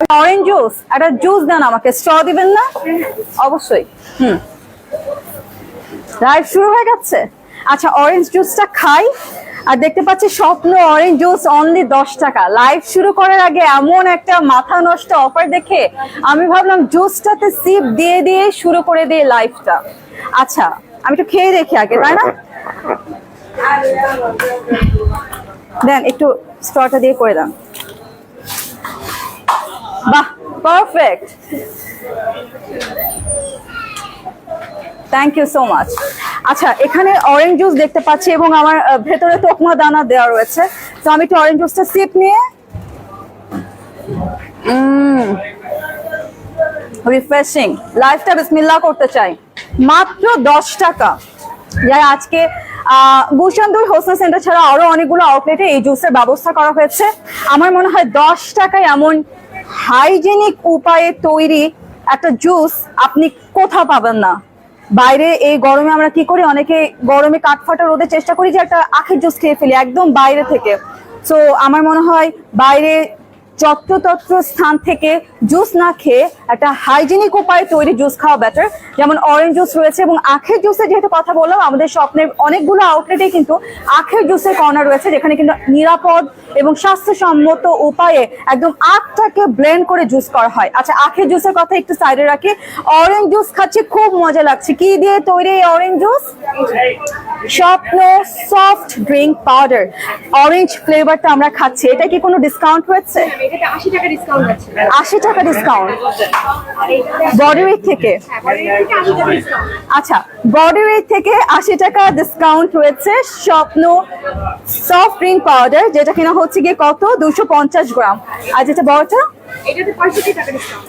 Orange juice, একটা juice দেন আমাকে, straw দিবেন না? অবশ্যই। লাইভ শুরু হয়ে গেছে। আচ্ছা, অরেঞ্জ জুসটা খাই। আর দেখতে পাচ্ছি স্বপ্ন অরেঞ্জ জুস অনলি 10 টাকা। লাইভ শুরু করার আগে এমন একটা মাথা নষ্ট অফার দেখে আমি ভাবলাম জুসটাতে সিপ দিয়ে দিয়ে শুরু করে দিয়ে লাইভটা। আচ্ছা, আমি একটু খেয়ে দেখি আগে, তাই না? দেন একটু স্ট্রটা দিয়ে করে দেন। বাহ, perfect, thank you so much. আচ্ছা, এখানে অরেঞ্জ জুস দেখতে পাচ্ছি এবং আমার ভেতরে তোকমা দানা দেওয়া রয়েছে। তো আমি একটু অরেঞ্জ জুসটা সিপ নিয়ে রিফ্রেশিং লাইফটা বিসমিল্লাহ করতে চাই। মাত্র 10 টাকা। যারা আজকে গুলশান 2 হোসনা সেন্টার ছাড়া আরো অনেকগুলো আউটলেটে এই জুসের ব্যবস্থা করা হয়েছে। আমার মনে হয় 10 টাকায় এমন হাইজেনিক উপায়ে তৈরি একটা জুস আপনি কোথাও পাবেন না। বাইরে এই গরমে আমরা কি করি, অনেকে গরমে কাঠফাটা রোদে চেষ্টা করি যে একটা আখের জুস খেয়ে ফেলি একদম বাইরে থেকে। সো আমার মনে হয় বাইরে যত্রতত্র স্থান থেকে জুস না খেয়ে একটা হাইজেনিক উপায়ে তৈরি জুস খাওয়া বেটার। যেমন অরেঞ্জ জুস রয়েছে এবং আখের জুসের যেহেতু কথা বললাম, আমাদের স্বপ্নের অনেকগুলো আউটলেটে কিন্তু আখের জুসের কর্নার রয়েছে, যেখানে কিন্তু নিরাপদ এবং স্বাস্থ্যসম্মত উপায়ে একদম আখটাকে ব্লেন্ড করে জুস করা হয়। আচ্ছা, আখের জুসের কথা একটু সাইডে রাখি। অরেঞ্জ জুস খাচ্ছি, খুব মজা লাগছে। কি দিয়ে তৈরি এই অরেঞ্জ জুস? স্বপ্ন সফট ড্রিঙ্ক পাউডার। অরেঞ্জ ফ্লেভারটা আমরা খাচ্ছি। এটা কি কোনো ডিসকাউন্ট হয়েছে? 80 টাকা ডিসকাউন্ট আছে। 80 টাকা ডিসকাউন্ট বডি ওয়েট থেকে। আচ্ছা, বডি ওয়েট থেকে 80 টাকা ডিসকাউন্ট রয়েছে স্বপ্ন সফট ড্রিঙ্ক পাউডার, যেটা কিনা হচ্ছে গিয়ে কত 250 গ্রাম। আর যেটা বড়টা এটাতে 65 টাকা ডিসকাউন্ট।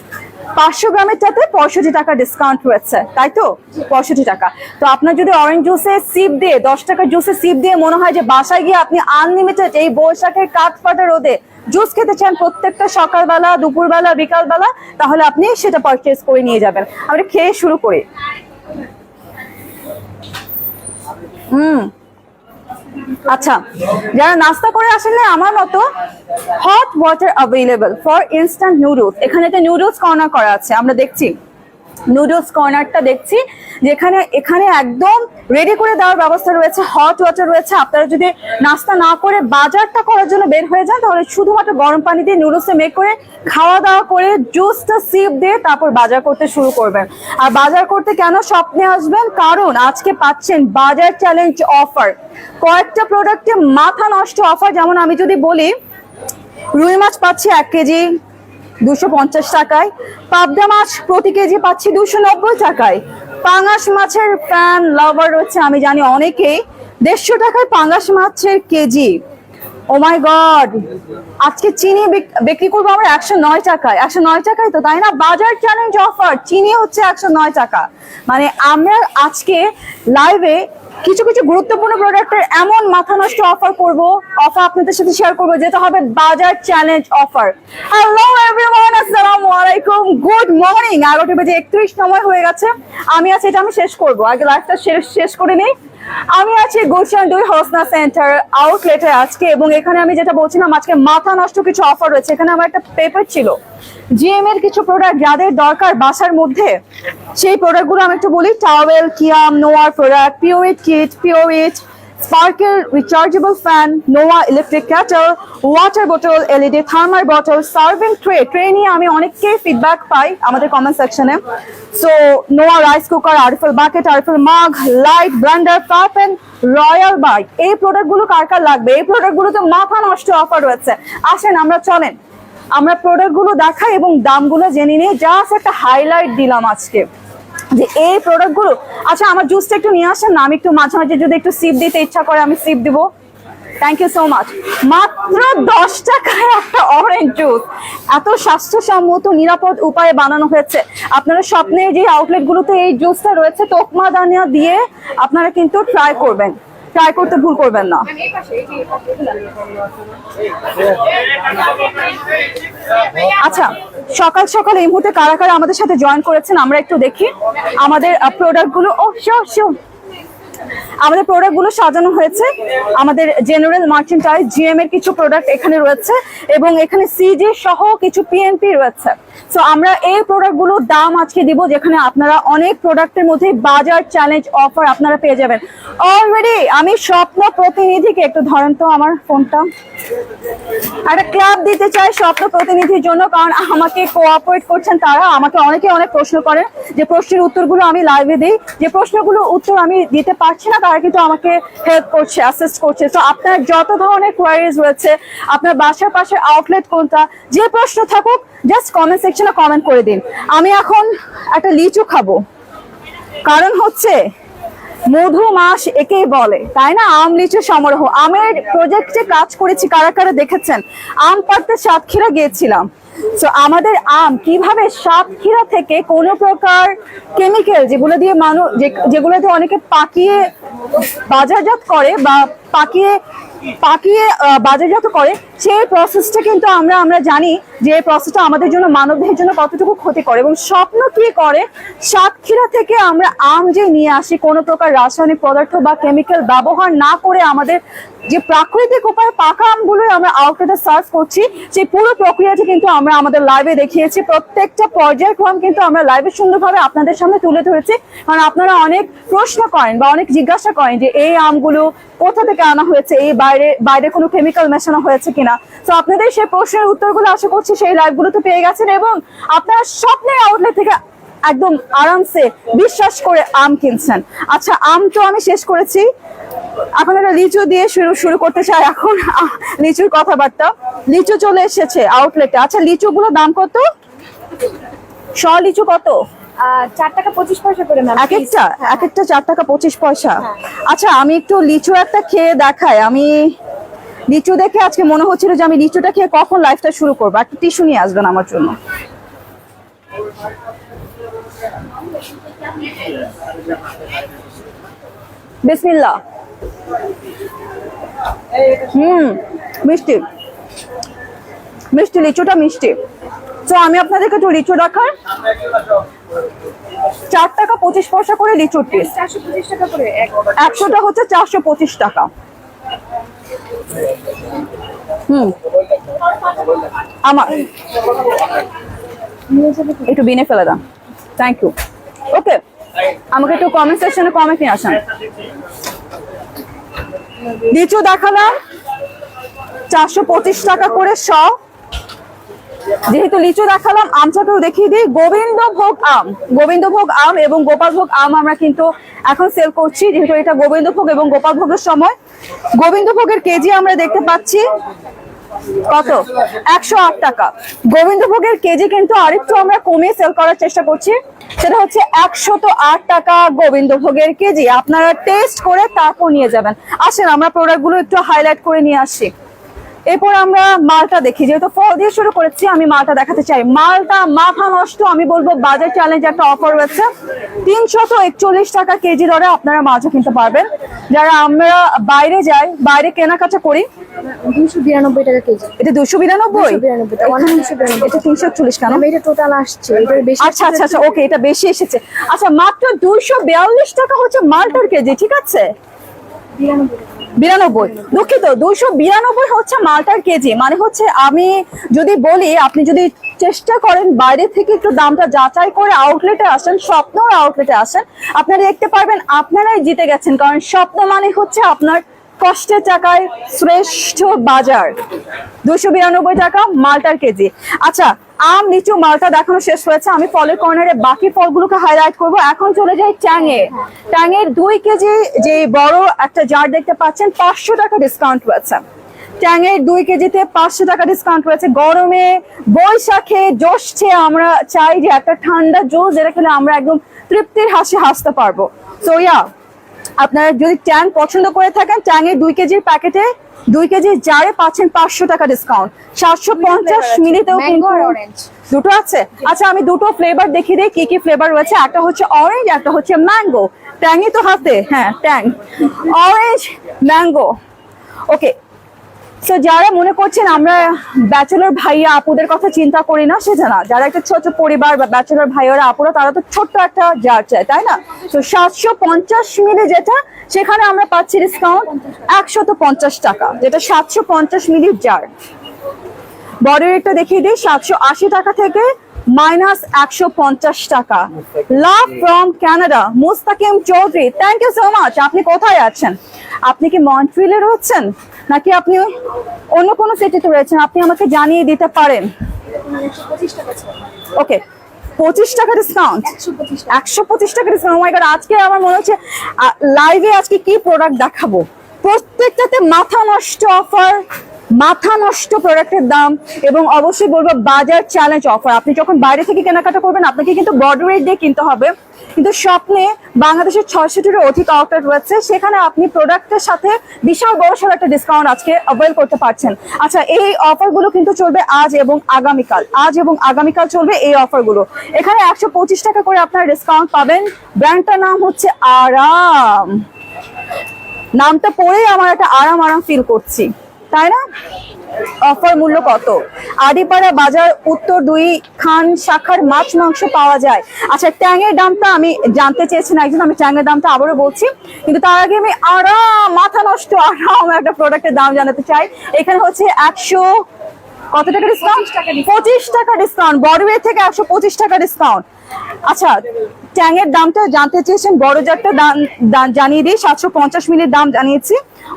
500 গ্রামেরটাতে 65 টাকা ডিসকাউন্ট রয়েছে, তাই তো? 65 টাকা। তো আপনার যদি অরেঞ্জ জুসে সিপ দিয়ে 10 টাকার জুসে সিপ দিয়ে মনে হয় যে বাসায় গিয়ে আপনি আনলিমিটেড এই বৈশাখের কাঠফাটা রোদে জুস খেতে চান প্রত্যেকটা সকালবেলা, দুপুরবেলা, বিকালবেলা, তাহলে আপনি সেটা পারচেজ করে নিয়ে যাবেন। আমরা খেয়ে শুরু করি। আচ্ছা, যারা নাস্তা করে আসেন না আমার মতো, hot water available for instant noodles. এখানে তো নুডলস কর্নার করা আছে, আমরা দেখছি নুডলস কর্নারটা দেখছি, যেখানে এখানে একদম রেডি করে দেওয়ার ব্যবস্থা রয়েছে, হট ওয়াটার রয়েছে। আপনারা যদি নাস্তা না করে বাজারটা করার জন্য বের হয়ে যান, তাহলে শুধুমাত্র গরম পানি দিয়ে নুডলসটা মেক করে খাওয়া দাওয়া করে জুসটা সিপ দিয়ে তারপর বাজার করতে শুরু করবেন। আর বাজার করতে কেন স্বপ্নে আসবেন? কারণ আজকে পাচ্ছেন বাজার চ্যালেঞ্জ অফার, কয়েকটা প্রোডাক্টে মাথা নষ্ট অফার। যেমন আমি যদি বলি, রুই মাছ পাচ্ছি 1 কেজি 250 টাকায়, পাবদা মাছ প্রতি কেজি পাচ্ছি 290 টাকায়। পাঙ্গাস মাছের ফ্যান লাভার রয়েছে আমি জানি অনেকেই, 150 টাকায় পাঙ্গাস মাছের কেজি। ও মাই গড, আজকে চিনি বিক্রি করবো আমরা 109 টাকায়। 109 টাকায় তো, তাই না? বাজার চ্যালেঞ্জ অফার, চিনি হচ্ছে 109 টাকা। মানে আমরা আজকে লাইভে কিছু কিছু গুরুত্বপূর্ণ প্রোডাক্টের এমন মাথা নষ্ট অফার করব, অফার আপনাদের সাথে শেয়ার করবো, যেটা হবে বাজার চ্যালেঞ্জ অফার। হ্যালো এভরিওয়ান, আসসালামু আলাইকুম, গুড মর্নিং। 11:31 সময় হয়ে গেছে। আমি আছি, এটা আমি শেষ করবো, আগে লাইভটা শেষ করে নিই। আমি আছি গুলশান 2 হোসনা সেন্টার আউটলেটে আজকে, এবং এখানে আমি যেটা বলছিলাম, আজকে মাথা নষ্ট কিছু অফার রয়েছে। এখানে আমার একটা পেপার ছিল জিএম এর কিছু প্রোডাক্ট যাদের দরকার বাসার মধ্যে, সেই প্রোডাক্টগুলো আমি একটু বলি। টাওয়েল, কিয়াম, নোয়ার product, Pureit kit, Pureit, sparkle rechargeable fan, নোয়া ইলেকট্রিক ক্যাটল, ওয়াটার বোতল, LED thermal bottle, serving tray নিয়ে আমি অনেককেই ফিডব্যাক পাই আমাদের কমেন্ট সেকশনে। সো নোয়া rice cooker, RFL bucket, RFL mug, light blender, cup and royal bite. এই প্রোডাক্টগুলো কার কার লাগবে? এই প্রোডাক্টগুলোতে মাথা নষ্ট অফার রয়েছে। আসেন আমরা প্রোডাক্টগুলো দেখাই এবং দামগুলো জেনে নিই। জাস্ট একটা হাইলাইট দিলাম আজকে যে এই প্রোডাক্টগুলো। আচ্ছা, আমার জুসটা একটু নিয়ে আসেন না, আমি একটু মাঝে মাঝে যদি একটু সিপ দিতে ইচ্ছা করে আমি সিপ দিব। Thank you so much. মাত্র 10 টাকায় একটা অরেঞ্জ জুস, এত স্বাস্থ্যসম্মত নিরাপদ উপায়ে বানানো হয়েছে। আপনারা স্বপ্নের যে আউটলেটগুলোতে এই জুসটা রয়েছে, তোকমা দানা দিয়ে আপনারা কিন্তু ট্রাই করবেন, ট্রাই করতে ভুল করবেন না। আচ্ছা, সকাল সকাল এই মুহূর্তে কারা কারা আমাদের সাথে জয়েন করেছেন আমরা একটু দেখি আমাদের প্রোডাক্টগুলো। ও শিওর শিওর, আমাদের প্রোডাক্টগুলো সাজানো হয়েছে আমাদের জেনারেল মার্চেন্টাইজ জিএম এর কিছু প্রোডাক্ট এখানে রয়েছে এবং এখানে সিজি সহ কিছু পিএনপি রয়েছে। সো আমরা এই প্রোডাক্টগুলোর দাম আজকে দিব, যেখানে আপনারা অনেক প্রোডাক্টের মধ্যে বাজার চ্যালেঞ্জ অফার আপনারা পেয়ে যাবেন অলরেডি। আমি স্বপ্ন প্রতিনিধিকে একটু ধরেন তো আমার ফোনটা, একটা ক্লাব দিতে চাই স্বপ্ন প্রতিনিধির জন্য, কারণ আমাকে কোঅপারেট করছেন তারা। আমাকে অনেকে অনেক প্রশ্ন করেন, যে প্রশ্নের উত্তরগুলো আমি লাইভে দিই, যে প্রশ্নগুলো উত্তর আমি দিতে পারছি না তারা কিন্তু আমাকে হেল্প করছে, অ্যাসিস্ট করছে। তো আপনার যত ধরনের কোয়ারিজ রয়েছে, আপনার বাসার পাশের আউটলেট কোনটা, যে প্রশ্ন থাকুক জাস্ট কমেন্ট সেকশনে কমেন্ট করে দিন। আমি এখন একটা লিচু খাবো, কারণ হচ্ছে মধু মাস একেই বলে, তাই না? আম লিচু সমারোহ। আমের প্রজেক্টে কাজ করেছি, কারা কারা দেখেছেন? আম পাড়তে সাতক্ষীরা গিয়েছিলাম। তো আমাদের আম কিভাবে সাতক্ষীরা থেকে কোনো প্রকার কেমিক্যাল যেগুলো দিয়ে মানুষ, যেগুলো দিয়ে অনেকে পাকিয়ে বাজারজাত করে বা পাকিয়ে বাজারজাত করে, সেই প্রসেসটা কিন্তু আমরা জানি যে এই প্রসেসটা আমাদের জন্য, মানবদেহের জন্য কতটুকু ক্ষতি করে। এবং স্বপ্ন কি করে, সাতক্ষীরা থেকে আমরা আম যে নিয়ে আসি কোনো প্রকার রাসায়নিক পদার্থ বা কেমিক্যাল ব্যবহার না করে, আমাদের যে প্রাকৃতিক উপায়ে পাকা আমগুলো আমরা আউটলেটে সার্ভ করছি, সেই পুরো প্রক্রিয়াটি কিন্তু আমরা আমাদের লাইভে দেখিয়েছি। প্রত্যেকটা পর্যায়ক্রম কিন্তু আমরা লাইভে সুন্দরভাবে আপনাদের সামনে তুলে ধরেছি, কারণ আপনারা অনেক প্রশ্ন করেন বা অনেক জিজ্ঞাসা করেন যে এই আমগুলো কোথা থেকে আনা হয়েছে, এই বাইরে কোনো কেমিক্যাল মেশানো হয়েছে কিনা। তো আপনাদের সেই প্রশ্নের উত্তরগুলো আশা করছি সেই লাইভগুলোতে পেয়ে গেছেন এবং আপনারা স্বপ্নের আউটলেট থেকে একদম আরামসে বিশ্বাস করে আম কিনছেন। আচ্ছা, আম তো আমি শেষ করেছি, এখন একটা লিচু দিয়ে শুরু করতে চাই। এখন লিচুর কথাবার্তা, লিচু চলে এসেছে আউটলেটে। আচ্ছা, লিচুগুলো দাম কত? লিচু কত? 4 টাকা 25 পয়সা করে ম্যাম। এক একটা 4 টাকা 25 পয়সা। আচ্ছা, আমি একটু লিচু একটা খেয়ে দেখাই। আমি লিচু দেখে আজকে মনে হচ্ছিল যে আমি লিচুটা খেয়ে কখন লাইফটা শুরু করবো। একটা টিস্যু নিয়ে আসবেন আমার জন্য। বিসমিল্লাহ। মিষ্টি মিষ্টি, লিচুটা মিষ্টি। তো আমি আপনাদেরকে একটু লিচু দেখাই। 4 টাকা 25 পয়সা করে লিচুর পিস। 425 টাকা করে 100টা হচ্ছে 425 টাকা। আমার একটু বিনে ফেলে দাও, থ্যাংক ইউ। ওকে, আমাকে একটু কমেন্ট সেকশনে কমেন্ট নিয়ে আসেন। লিচু দেখালাম 425 টাকা করে শ। যেহেতু লিচু দেখালাম, আমটাকেও দেখিয়ে দিই। গোবিন্দভোগ আম এবং গোপালভোগ আম আমরা কিন্তু এখন সেল করছি, যেহেতু এটা গোবিন্দভোগ এবং গোপালভোগের সময়। গোবিন্দভোগের কেজি আমরা দেখতে পাচ্ছি কত? 108 টাকা। গোবিন্দভোগের কেজি কিন্তু আরেকটু আমরা কমিয়ে সেল করার চেষ্টা করছি, সেটা হচ্ছে 108 টাকা গোবিন্দভোগের কেজি। আপনারা টেস্ট করে তারপর নিয়ে যাবেন। আসেন আমরা প্রোডাক্টগুলো একটু হাইলাইট করে নিয়ে আসি। এরপর আমরা মালটা দেখি, যেহেতু ফল দিয়ে শুরু করেছি আমি মালটা দেখাতে চাই। মালটা মাথা নষ্ট, আমি বলবো বাজার চ্যালেঞ্জ একটা অফার রয়েছে। 341 টাকা কেজি দরে আপনারা মালটা কিনতে পারবেন। যারা আমরা বাইরে যাই, বাইরে কেনাকাটা করি, 292 টাকা কেজি। এটা 292, এটা 340 কেন? এটা টোটাল আসছে, এটা বেশি। আচ্ছা, ওকে, এটা বেশি এসেছে। আচ্ছা, মাত্র 242 টাকা হচ্ছে মালটার কেজি, ঠিক আছে? 92, দুঃখিত, 292 হচ্ছে মালটার কেজি। মানে হচ্ছে, আমি যদি বলি, আপনি যদি চেষ্টা করেন বাইরে থেকে একটু দামটা যাচাই করে আউটলেটে আসেন, স্বপ্নর আউটলেটে আসেন, আপনারা দেখতে পারবেন আপনারাই জিতে গেছেন। কারণ স্বপ্ন মানে হচ্ছে আপনার কষ্টের টাকায় শ্রেষ্ঠ বাজার। 292 টাকা মালটার কেজি। আচ্ছা, আম, লিচু, মালটা দেখানো শেষ হয়েছে। আমি ফলের কর্নারে বাকি ফলগুলোকে হাইলাইট করব। এখন চলে যাই ট্যাঙে। ট্যাঙের 2 কেজি যে বড় একটা জার দেখতে পাচ্ছেন, 500 টাকা ডিসকাউন্ট রয়েছে। ট্যাঙের 2 কেজিতে 500 টাকা ডিসকাউন্ট রয়েছে। গরমে, বৈশাখে, জ্যৈষ্ঠে আমরা চাই যে একটা ঠান্ডা জুস যেটা খেলে আমরা একদম তৃপ্তির হাসি হাসতে পারবো। সো আপনারা যদি ট্যাং পছন্দ করে থাকেন, ট্যাঙের 2 কেজির প্যাকেটে, 2 কেজি জারে পাচ্ছেন 500 টাকা ডিসকাউন্ট। 750 মিলিতেও কিন্তু দুটো আছে। আচ্ছা, আমি দুটো ফ্লেভার দেখিয়ে দিই কি কি ফ্লেভার রয়েছে। একটা হচ্ছে অরেঞ্জ, একটা হচ্ছে ম্যাঙ্গো। ট্যাংই তো হাতে, হ্যাঁ, ট্যাং, অরেঞ্জ, ম্যাঙ্গো। ওকে, তো যারা মনে করছেন আমরা ব্যাচেলর ভাইয়া আপুদের কথা চিন্তা করি না, সেটা না। যারা একটা ছোট পরিবার বা ব্যাচেলর ভাইয়ারা আপুরা, তারা তো ছোট্ট একটা জার চায়, তাই না? তো 750 মিলি যেটা, সেখানে আমরা পাচ্ছি ডিসকাউন্ট 150 টাকা, যেটা 750 মিলির জার। বডি রেটটা দেখিয়ে দিই, 780 টাকা থেকে -150 টাকা। Love from Canada, Mustakim Chowdhury, thank you so much. আপনি কোথায় আছেন? আপনি কি মন্ট্রিলে রয়েছেন নাকি আপনি অন্য কোনো সিটিতে রয়েছেন? আপনি আমাকে জানিয়ে দিতে পারেন। 125 টাকা ছিল। ওকে, 25 টাকা ডিসকাউন্ট, 125 টাকা ডিসকাউন্ট। মাই গড, আজকে আমার মনে হচ্ছে লাইভে আজকে কি প্রোডাক্ট দেখাবো। প্রত্যেকটাতে মাথা নষ্ট অফার, মাথা নষ্ট প্রোডাক্টের দাম, এবং অবশ্যই বলবো বাজার চ্যালেঞ্জ অফার। আপনি যখন বাইরে থেকে কেনাকাটা করবেন, আপনাকে কিন্তু বর্ডার রেট দিয়ে কিনতে হবে, কিন্তু স্বপ্নে বাংলাদেশের 600-টিরও অধিক আউটলেট রয়েছে, সেখানে আপনি প্রোডাক্টের সাথে বিশাল বড়সড় একটা ডিসকাউন্ট আজকে অ্যাভেল করতে পারছেন। আচ্ছা, এই অফারগুলো কিন্তু চলবে আজ এবং আগামীকাল, আজ এবং আগামীকাল চলবে এই অফারগুলো। এখানে 125 টাকা করে আপনারা ডিসকাউন্ট পাবেন। ব্র্যান্ডটার নাম হচ্ছে আরাম। নামটা পড়েই আমার একটা আরাম আরাম ফিল করছি, তাই না? অফার মূল্য কত? আড়িপাড়া বাজার উত্তর 2 খান শাখার মাছ মাংস পাওয়া যায়। আচ্ছা, ট্যাংয়ের দামটা আমি জানতে চেয়েছি না একজন, আমি ট্যাংয়ের দামটা আবারও বলছি, কিন্তু তার আগে আমি আরাম, মাথা নষ্ট আরাম একটা প্রোডাক্টের দাম জানাতে চাই। এখানে হচ্ছে 100 কত টাকা ডিসকাউন্ট? 25 টাকা ডিসকাউন্ট। বড়ওয়ের থেকে 125 টাকা ডিসকাউন্ট। আচ্ছা, ট্যাংয়ের দামটা জানতে চেয়েছেন, বড় জারটা জানিয়ে দিই, 750 মিলির দাম জানিয়েছি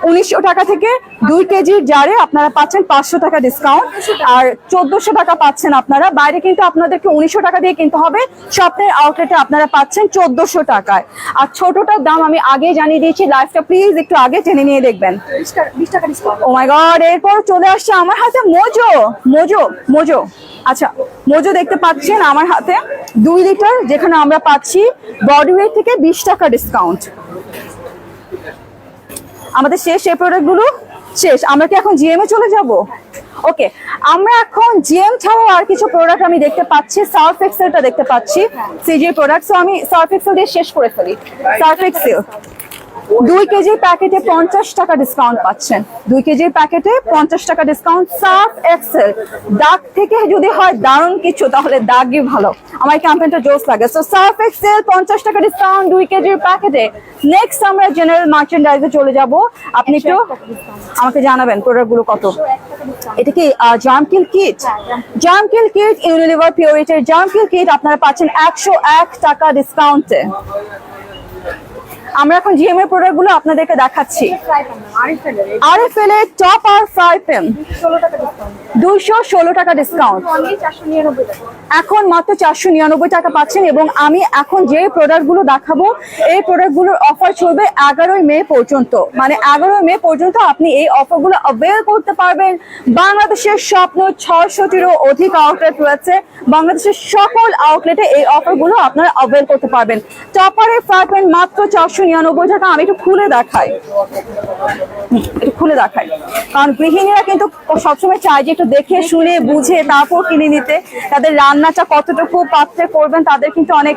1900 টাকা থেকে 2 কেজির জারে আপনারা পাচ্ছেন 500 টাকা ডিসকাউন্ট, আর 1400 টাকা পাচ্ছেন আপনারা। বাইরে কিন্তু আপনাদেরকে 1900 টাকা দিয়ে কিনতে হবে, স্বপ্নের আউটলেটে আপনারা পাচ্ছেন 1400 টাকায়। আর ছোটটার দাম আমি আগে জানিয়ে দিয়েছি, লাইভটা প্লিজ একটু আগে টেনে নিয়ে দেখবেন। 20 টাকা ডিসকাউন্ট। ও মাই গড, এরপর চলে আসছে আমার হাতে মোজো। মোজো মোজো আচ্ছা, মোজো দেখতে পাচ্ছেন আমার হাতে 2 লিটার, যেখানে আমরা পাচ্ছি বডি ওয়েট থেকে 20 টাকা ডিসকাউন্ট। আমাদের শেষ এই প্রোডাক্টগুলো শেষ। আমরা কি এখন জিএম এ চলে যাব? ওকে, আমরা এখন জিএম ছাড়াও আর কিছু প্রোডাক্ট আমি দেখতে পাচ্ছি। সার্ফ এক্সেলটা দেখতে পাচ্ছি, সিজি প্রোডাক্ট। সো আমি সার্ফ এক্সেল দিয়ে শেষ করে ফেলি। সার্ফ এক্সেল 2 কেজি প্যাকেটে 50 টাকা ডিসকাউন্ট পাচ্ছেন। 2 কেজির প্যাকেটে 50 টাকা ডিসকাউন্ট। সার্ফ এক্সেল, দাগ থেকে যদি হয় দারুণ কিছু, তাহলে দাগই ভালো। আমার ক্যাম্পেইনটা জোস লাগে। সো সার্ফ এক্সেল 50 টাকা ডিসকাউন্ট 2 কেজির প্যাকেটে। নেক্সট আমরা জেনারেল মার্চেন্ডাইজে চলে যাব। আপনি একটু আমাকে জানাবেন প্রোডাক্টগুলো কত। এটা কি জার্ম কিল কিট? জার্ম কিল কিট, ইউনিলিভার পিওরিটির জার্ম কিল কিট আপনারা পাচ্ছেন 101 টাকা ডিসকাউন্টে। আমরা এখন জিএম এর প্রোডাক্টগুলো আপনাদেরকে দেখাচ্ছি। আরএফএল এর টপ আর ফ্রাই প্যান 216 টাকা ডিসকাউন্ট, এখন মাত্র 499 টাকা পাচ্ছেন। এবং আমি এখন যে প্রোডাক্টগুলো দেখাবো, এই প্রোডাক্টগুলোর অফার চলবে 11 মে পর্যন্ত। মানে 11 মে পর্যন্ত আপনি এই অফারগুলো অ্যাভেল করতে পারবেন। বাংলাদেশের স্বপ্ন 600-টিরও অধিক আউটলেট রয়েছে, বাংলাদেশের সকল আউটলেটে এই অফারগুলো আপনারা অ্যাভেল করতে পারবেন। টপারের ফ্রাই প্যান মাত্র 499 টাকা। আমি একটু খুলে দেখাই, একটু খুলে দেখাই, কারণ গৃহিণীরা কিন্তু সবসময় চায় যে একটু দেখে শুনে বুঝে তারপর কিনে নিতে। তাদের রান্নাটা কতটুকু পাত্রে করবেন, তাদের কিন্তু অনেক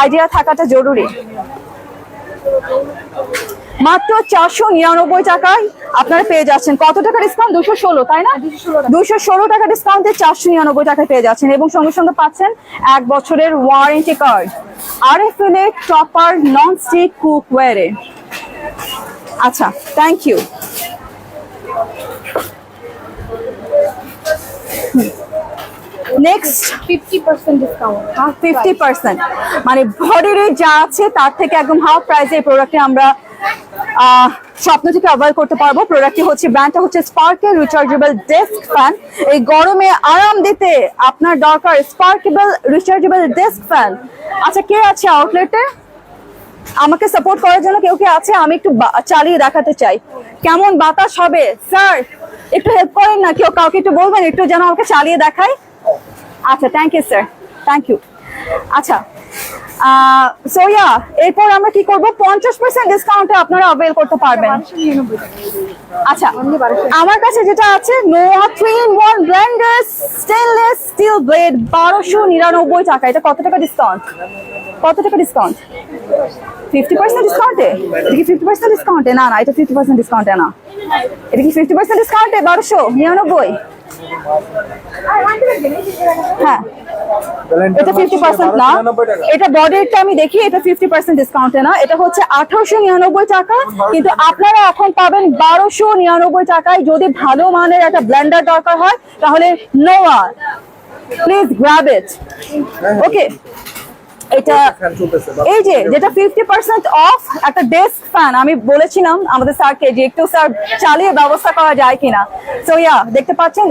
আইডিয়া থাকাটা জরুরি। মাত্র 499 টাকায় আপনারা পেয়ে যাচ্ছেন। কত টাকা ডিসকাউন্ট? 216, তাই না? 216 টাকা ডিসকাউন্টে 499 টাকায় পেয়ে যাচ্ছেন, এবং সঙ্গে সঙ্গে পাচ্ছেন 1 বছরের ওয়ারেন্টি কার্ড। আরএফএল এর টপার নন স্টিক কুকওয়্যারে। আচ্ছা, থ্যাংক ইউ। Next 50% discount. 50%, মানে বডি রেট যা আছে তার থেকে একদম হাফ প্রাইসে এই প্রোডাক্টে আমরা স্বপ্ন থেকে অ্যাভয়েড করতে পারবো। প্রোডাক্টটি হচ্ছে, ব্র্যান্ডটা হচ্ছে স্পার্কেল রিচার্জেবল ডেস্ক ফ্যান। এই গরমে আরাম দিতে আপনার দরকার স্পার্কেবল রিচার্জেবল ডেস্ক ফ্যান। আচ্ছা, কে আছে আউটলেটে আমাকে সাপোর্ট করার জন্য? কেউ কে আছে? আমি একটু চালিয়ে দেখাতে চাই কেমন বাতাস হবে। স্যার একটু হেল্প করেন না, কেউ কাউকে একটু বলবেন একটু যেন আমাকে চালিয়ে দেখায়। আচ্ছা, thank you sir, thank you. আচ্ছা, সো ইয়া, এরপর আমরা কি করব, 50% ডিসকাউন্টে আপনারা অ্যাভেল করতে পারবেন। 1299 টাকা। আচ্ছা, Only 1200 আমার কাছে যেটা আছে নোয়া 3-in-1 Blender stainless steel blade 1299 টাকা। এটা কত টাকা ডিসকাউন্ট? কত টাকা ডিসকাউন্ট? 50% ডিসকাউন্টে? এটা কি 50% ডিসকাউন্টে? না না, এটা 50% ডিসকাউন্টে না। এটা কি 50% ডিসকাউন্টে? 1299। হ্যাঁ, এটা 50% না, এটা বডিটা আমি দেখি, এটা 50% ডিসকাউন্টে না, এটা হচ্ছে 1899 টাকা। কিন্তু আপনারা এখন পাবেন 1299 টাকায়। যদি ভালো মানের একটা ব্লেন্ডার দরকার হয় তাহলে নোয়া, প্লিজ গ্র্যাব ইট। ওকে, এটা এই যে যেটা 50% অফ একটা ডেস্ক ফ্যান, আমি বলেছিলাম আমাদের স্যারকে যে একটু স্যার চালিয়ে ব্যবস্থা করা যায় কিনা। সো ইয়া, দেখতে পাচ্ছেন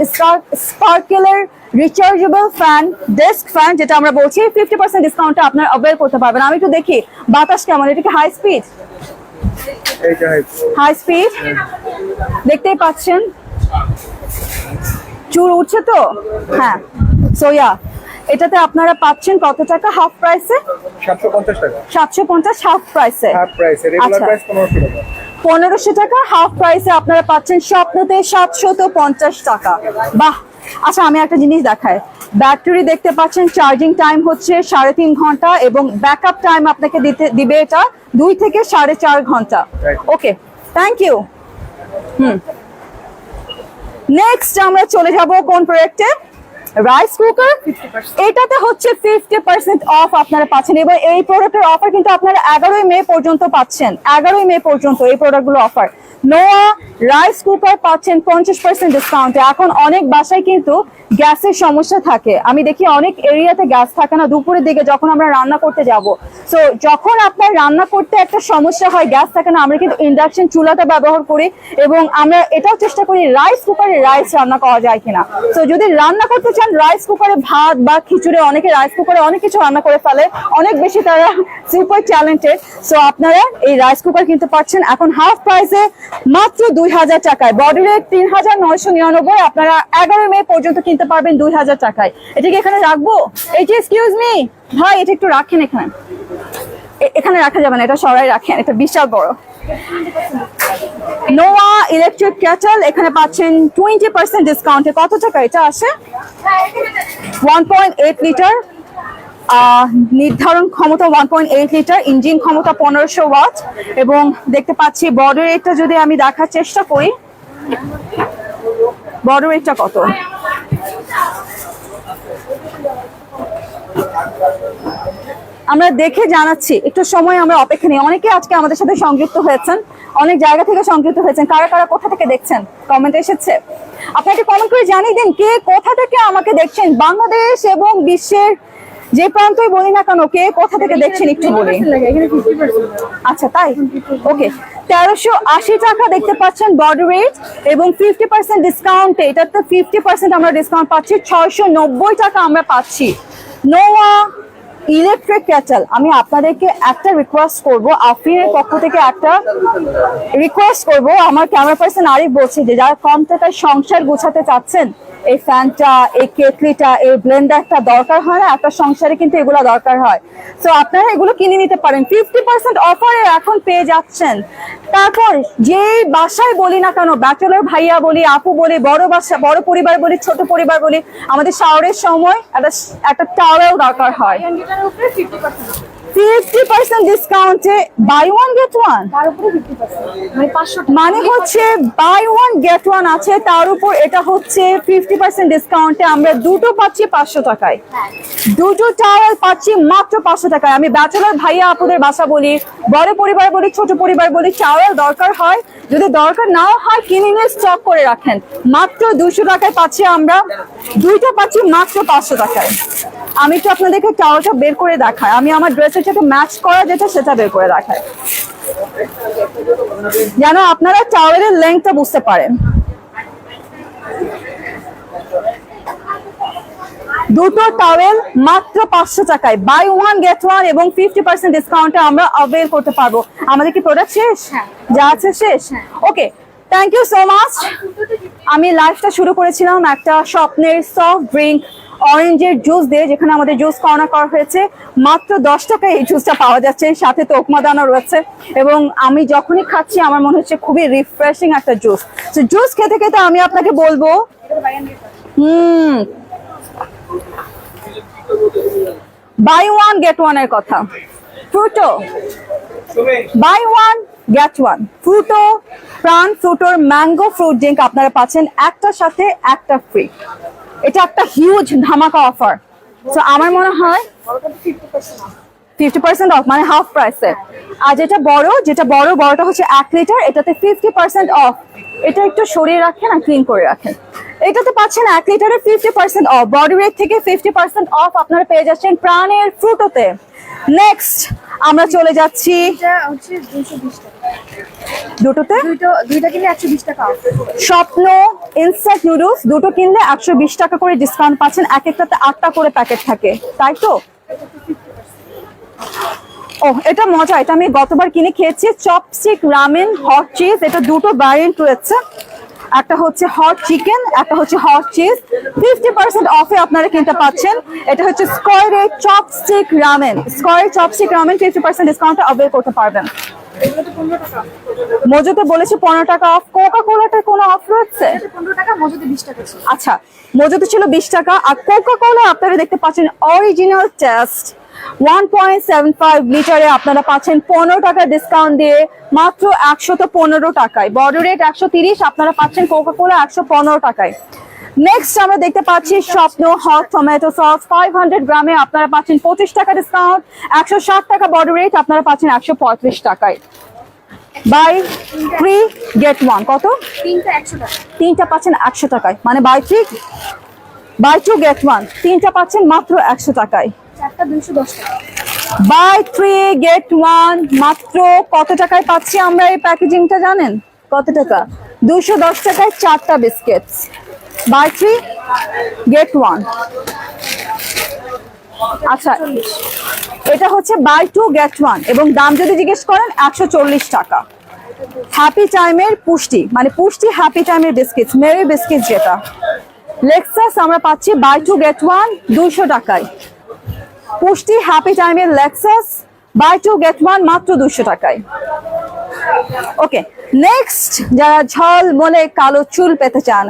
স্পার্কেলের রিচার্জেবল ফ্যান, ডেস্ক ফ্যান যেটা আমরা বলছি, 50% ডিসকাউন্টে আপনারা অ্যাভেল করতে পারবেন। আমি একটু দেখি বাতাস কেমন। এটা কি হাই স্পিড? হাই স্পিড, দেখতেই পাচ্ছেন চুল উঠছে তো। হ্যাঁ, সো ইয়া, এটাতে আপনারা পাচ্ছেন কত টাকা হাফ প্রাইসে? 750 টাকা। 750 হাফ প্রাইসে। হাফ প্রাইসে, রেগুলার আচ্ছা। প্রাইস 1500 টাকা। 1500 টাকা হাফ প্রাইসে আপনারা পাচ্ছেন স্বপ্নতে 750 টাকা। বাহ। আচ্ছা, আমি একটা জিনিস দেখাই। ব্যাটারি দেখতে পাচ্ছেন, চার্জিং টাইম হচ্ছে 3.5 ঘন্টা এবং ব্যাকআপ টাইম আপনাকে দিবে এটা 2 থেকে 4.5 ঘন্টা। ওকে, থ্যাংক ইউ। নেক্সট আমরা চলে যাব কোন প্রোডাক্টে? Rice cooker. এটাতে হচ্ছে 50% অফ আপনারা পাচ্ছেন এবং এই প্রোডাক্টের অফার কিন্তু আপনারা 11 মে পর্যন্ত পাচ্ছেন। 11 মে পর্যন্ত এই প্রোডাক্টগুলো অফার। নোয়া রাইস কুকার পাচ্ছেন 50% ডিসকাউন্টে। এখন অনেক বাসায় কিন্তু গ্যাসের সমস্যা থাকে, আমি দেখি অনেক এরিয়াতে গ্যাস থাকে না দুপুরের দিকে যখন আমরা রান্না করতে যাব। সো যখন আপনার রান্না করতে একটা সমস্যা হয়, গ্যাস থাকে না, আমরা কিন্তু ইন্ডাকশন চুলাটা ব্যবহার করি এবং আমরা এটাও চেষ্টা করি রাইস কুকারে রাইস রান্না করা যায় কিনা। তো যদি রান্না করতে চান রাইস কুকারে ভাত বা খিচুড়ি, অনেকে রাইস কুকারে অনেক কিছু রান্না করে ফেলে, অনেক বেশি তারা সুপার ট্যালেন্টেড। সো আপনারা এই রাইস কুকার কিনতে পারছেন এখন হাফ প্রাইসে মাত্র 2000 টাকায়। বডি রেট 3999, আপনারা 11 মে পর্যন্ত কিনতে পারবেন 2000 টাকায়। এটা কি এখানে রাখবো? এই যে এক্সকিউজ মি ভাই, এটা একটু রাখেন এখানে। এখানে রাখা যাবে না, এটা সরাই রাখেন, এটা বিশাল বড়। নোয়া ইলেকট্রিক কেটল এখানে পাচ্ছেন 20% ডিসকাউন্টে। কত টাকা এটা আসে? 1.8 লিটার, নির্ধারণ ক্ষমতা 1.8 লিটার, ইঞ্জিন ক্ষমতা 1500 ওয়াট এবং দেখতে পাচ্ছি বডি রেটটা যদি আমি দেখার চেষ্টা করি, বডি রেটটা কত? আমরা দেখে জানাচ্ছি, একটু সময় আমরা অপেক্ষা নিই। অনেকে আজকে আমাদের সাথে সংযুক্ত হয়েছেন, অনেক জায়গা থেকে সংযুক্ত হয়েছেন। কারা কারা কোথা থেকে দেখছেন কমেন্ট এসেছে, আপনাকে কমেন্ট করে জানিয়ে দিন কে কোথা থেকে আমাকে দেখছেন। বাংলাদেশ এবং বিশ্বের যে প্রান্তই বলি না কেন, কে কোথা থেকে দেখছেন একটু বলি। আচ্ছা তাই, ওকে। 1380 টাকা দেখতে পাচ্ছেন বডি রেট এবং 50% ডিসকাউন্টে, এটাতে 50% আমরা ডিসকাউন্ট পাচ্ছি, 690 টাকা আমরা পাচ্ছি। নোয়া ইলেকট্রিক কেটল। আমি আপনাদেরকে একটা রিকোয়েস্ট করব, আফরিনের পক্ষ থেকে একটা রিকোয়েস্ট করব। আমার ক্যামেরা পার্সন আরিফ বলছে যে যারা কম টাকায় সংসার গোছাতে চাচ্ছেন, এই ফ্যানটা, এই কেটলিটা, এই ব্লেন্ডারটা দরকার হয় না, একটা সংসারে কিন্তু এগুলো দরকার হয়। সো আপনারা এগুলো কিনে নিতে পারেন, 50% অফারে এখন পেয়ে যাচ্ছেন। তারপর যে বাসায় বলি না কেন, ব্যাচেলর ভাইয়া বলি, আপু বলি, বড় বাসা, বড় পরিবার বলি, ছোট পরিবার বলি, আমাদের শাওয়ারের সময় একটা টাওয়েল দরকার হয়। 50% ডিসকাউন্টে বাই ওয়ান গেট ওয়ান, তার উপরে 50%, মানে 500 টাকা। মানে হচ্ছে বাই ওয়ান গেট ওয়ান আছে, তার উপর এটা হচ্ছে 50% ডিসকাউন্টে আমরা দুটো পাচ্ছি 500 টাকায়। দুটো টাওয়েল পাচ্ছি মাত্র 500 টাকায়। আমি ব্যাচেলর ভাইয়া আপুদের বাসা বলি, বড় পরিবার বলি, ছোট পরিবার বলি, টাওয়েল দরকার হয়, যদি দরকার নাও হয় কিনে নিয়ে স্টক করে রাখেন। মাত্র 200 টাকায় পাচ্ছি আমরা, দুইটা পাচ্ছি মাত্র 500 টাকায়। আমি একটু আপনাদেরকে টাওয়েলটা বের করে দেখাই, আমি আমার ড্রেসের সাথে ম্যাচ করা যেটা সেটা বের করে দেখাই, যেন আপনারা টাওয়েলের লেন্থটা বুঝতে পারেন। দুটো টাওয়েল মাত্র 500 টাকায়, বাই ওয়ান গেট ওয়ান এবং 50% ডিসকাউন্টে আমরা অ্যাভেল করতে পারবো। আমাদের কি প্রোডাক্ট শেষ? যা আছে শেষ। ওকে, থ্যাংক ইউ সো মাচ। আমি লাইভটা শুরু করেছিলাম একটা স্বপ্নের সফট ড্রিঙ্ক অরেঞ্জের জুস দিয়ে, যেখানে আমাদের জুস কর্নার করা হয়েছে। মাত্র 10 টাকায় এই জুসটা পাওয়া যাচ্ছে, সাথে তোকমা দানা রয়েছে, এবং আমি যখনই খাচ্ছি আমার মনে হচ্ছে খুবই রিফ্রেশিং একটা জুস। তো জুস খেতে খেতে আমি আপনাকে বলবো বাই ওয়ান গেট ওয়ান এর কথা। Frooto buy one get one, Frooto Pran ফ্রুটোর ম্যাঙ্গো ফ্রুট ড্রিঙ্ক আপনারা পাচ্ছেন একটার সাথে একটা ফ্রি। এটা একটা হিউজ ধামাকা অফার। তো আমার মনে হয় 50% অফ, মানে হাফ প্রাইসে। আর যেটা বড়টা হচ্ছে 1 লিটার, এটাতে 50% অফ। এটা একটু সরিয়ে রাখেন আর ক্লিন করে রাখেন। এটাতে পাচ্ছেন 1 লিটারে 50% অফ, বডি রেট থেকে 50% অফ আপনারা পেয়ে যাচ্ছেন প্রাণের ফ্রুটোতে। নেক্সট আমরা চলে যাচ্ছি এটা হচ্ছে 220 টাকা। দুটোতে দুইটা কিনলে 120 টাকা অফ। স্বপ্ন ইনস্ট্যান্ট নুডলস দুটো কিনলে 120 টাকা করে ডিসকাউন্ট পাচ্ছেন। এক একটাতে 8টা করে প্যাকেট থাকে, তাই তো? ও এটা মজা, এটা আমি গতবার কিনে খেয়েছি। চপস্টিক রামেন হট চিজ, এটা দুটো ভ্যারিয়েন্ট রয়েছে, একটা হচ্ছে হট চিকেন, একটা হচ্ছে হট চিজ। 50% অফে আপনারা কিনতে পাচ্ছেন। এটা হচ্ছে স্কয়ারের চপস্টিক রামেন, 50% ডিসকাউন্টে অ্যাভেল করতে পারবেন। এগুলো তো 15 টাকা। মজুতে বলেছে 15 টাকা অফ। কোকা কোলাটার কোনো অফ রয়েছে? এটা 15 টাকা, মজুতে 20 টাকা ছিল। আচ্ছা, মজুতে ছিল 20 টাকা। আর কোকা কোলা আপনারা দেখতে পাচ্ছেন অরিজিনাল টেস্ট 1.75 লিটারে আপনারা পাচ্ছেন 15 টাকা ডিসকাউন্ট দিয়ে মাত্র 115 টাকায়। বড় রেট 130, আপনারা পাচ্ছেন কোকা কোলা 115 টাকায়। নেক্সট আমরা দেখতে পাচ্ছি স্বপ্ন হট টমেটো সস 500 গ্রামে আপনারা পাচ্ছেন 25 টাকা ডিসকাউন্ট, 160 টাকা বড় রেট, আপনারা পাচ্ছেন 135 টাকায়। বাই 3 গেট 1 কত? তিনটা 100 টাকা। তিনটা পাচ্ছেন 100 টাকায়, মানে বাই 2 গেট 1, তিনটা পাচ্ছেন মাত্র 100 টাকায়। চারটা 210 টাকা। বাই 3 গেট 1 মাত্র কত টাকায় পাচ্ছি আমরা এই প্যাকেজিংটা জানেন? কত টাকা? 210 টাকায় 4টা বিস্কিটস। By 3 gate 1। আচ্ছা, এটা হচ্ছে বাই 2 গেট 1 এবং দাম যদি জিজ্ঞেস করেন 140 টাকা। হ্যাপি টাইমের পুষ্টি, মানে পুষ্টি হ্যাপি টাইমের বিস্কিটস, মেরি বিস্কিট যেটা। লেক্সাস আমরা পাচ্ছি বাই 2 গেট 1 200 টাকায়। পুষ্টি হ্যাপি টাইমের লেক্সাস বাই 2 গেট 1 মাত্র 200 টাকায়। ওকে, নেক্সট যারা ঝলমলে কালো চুল পেতে চান,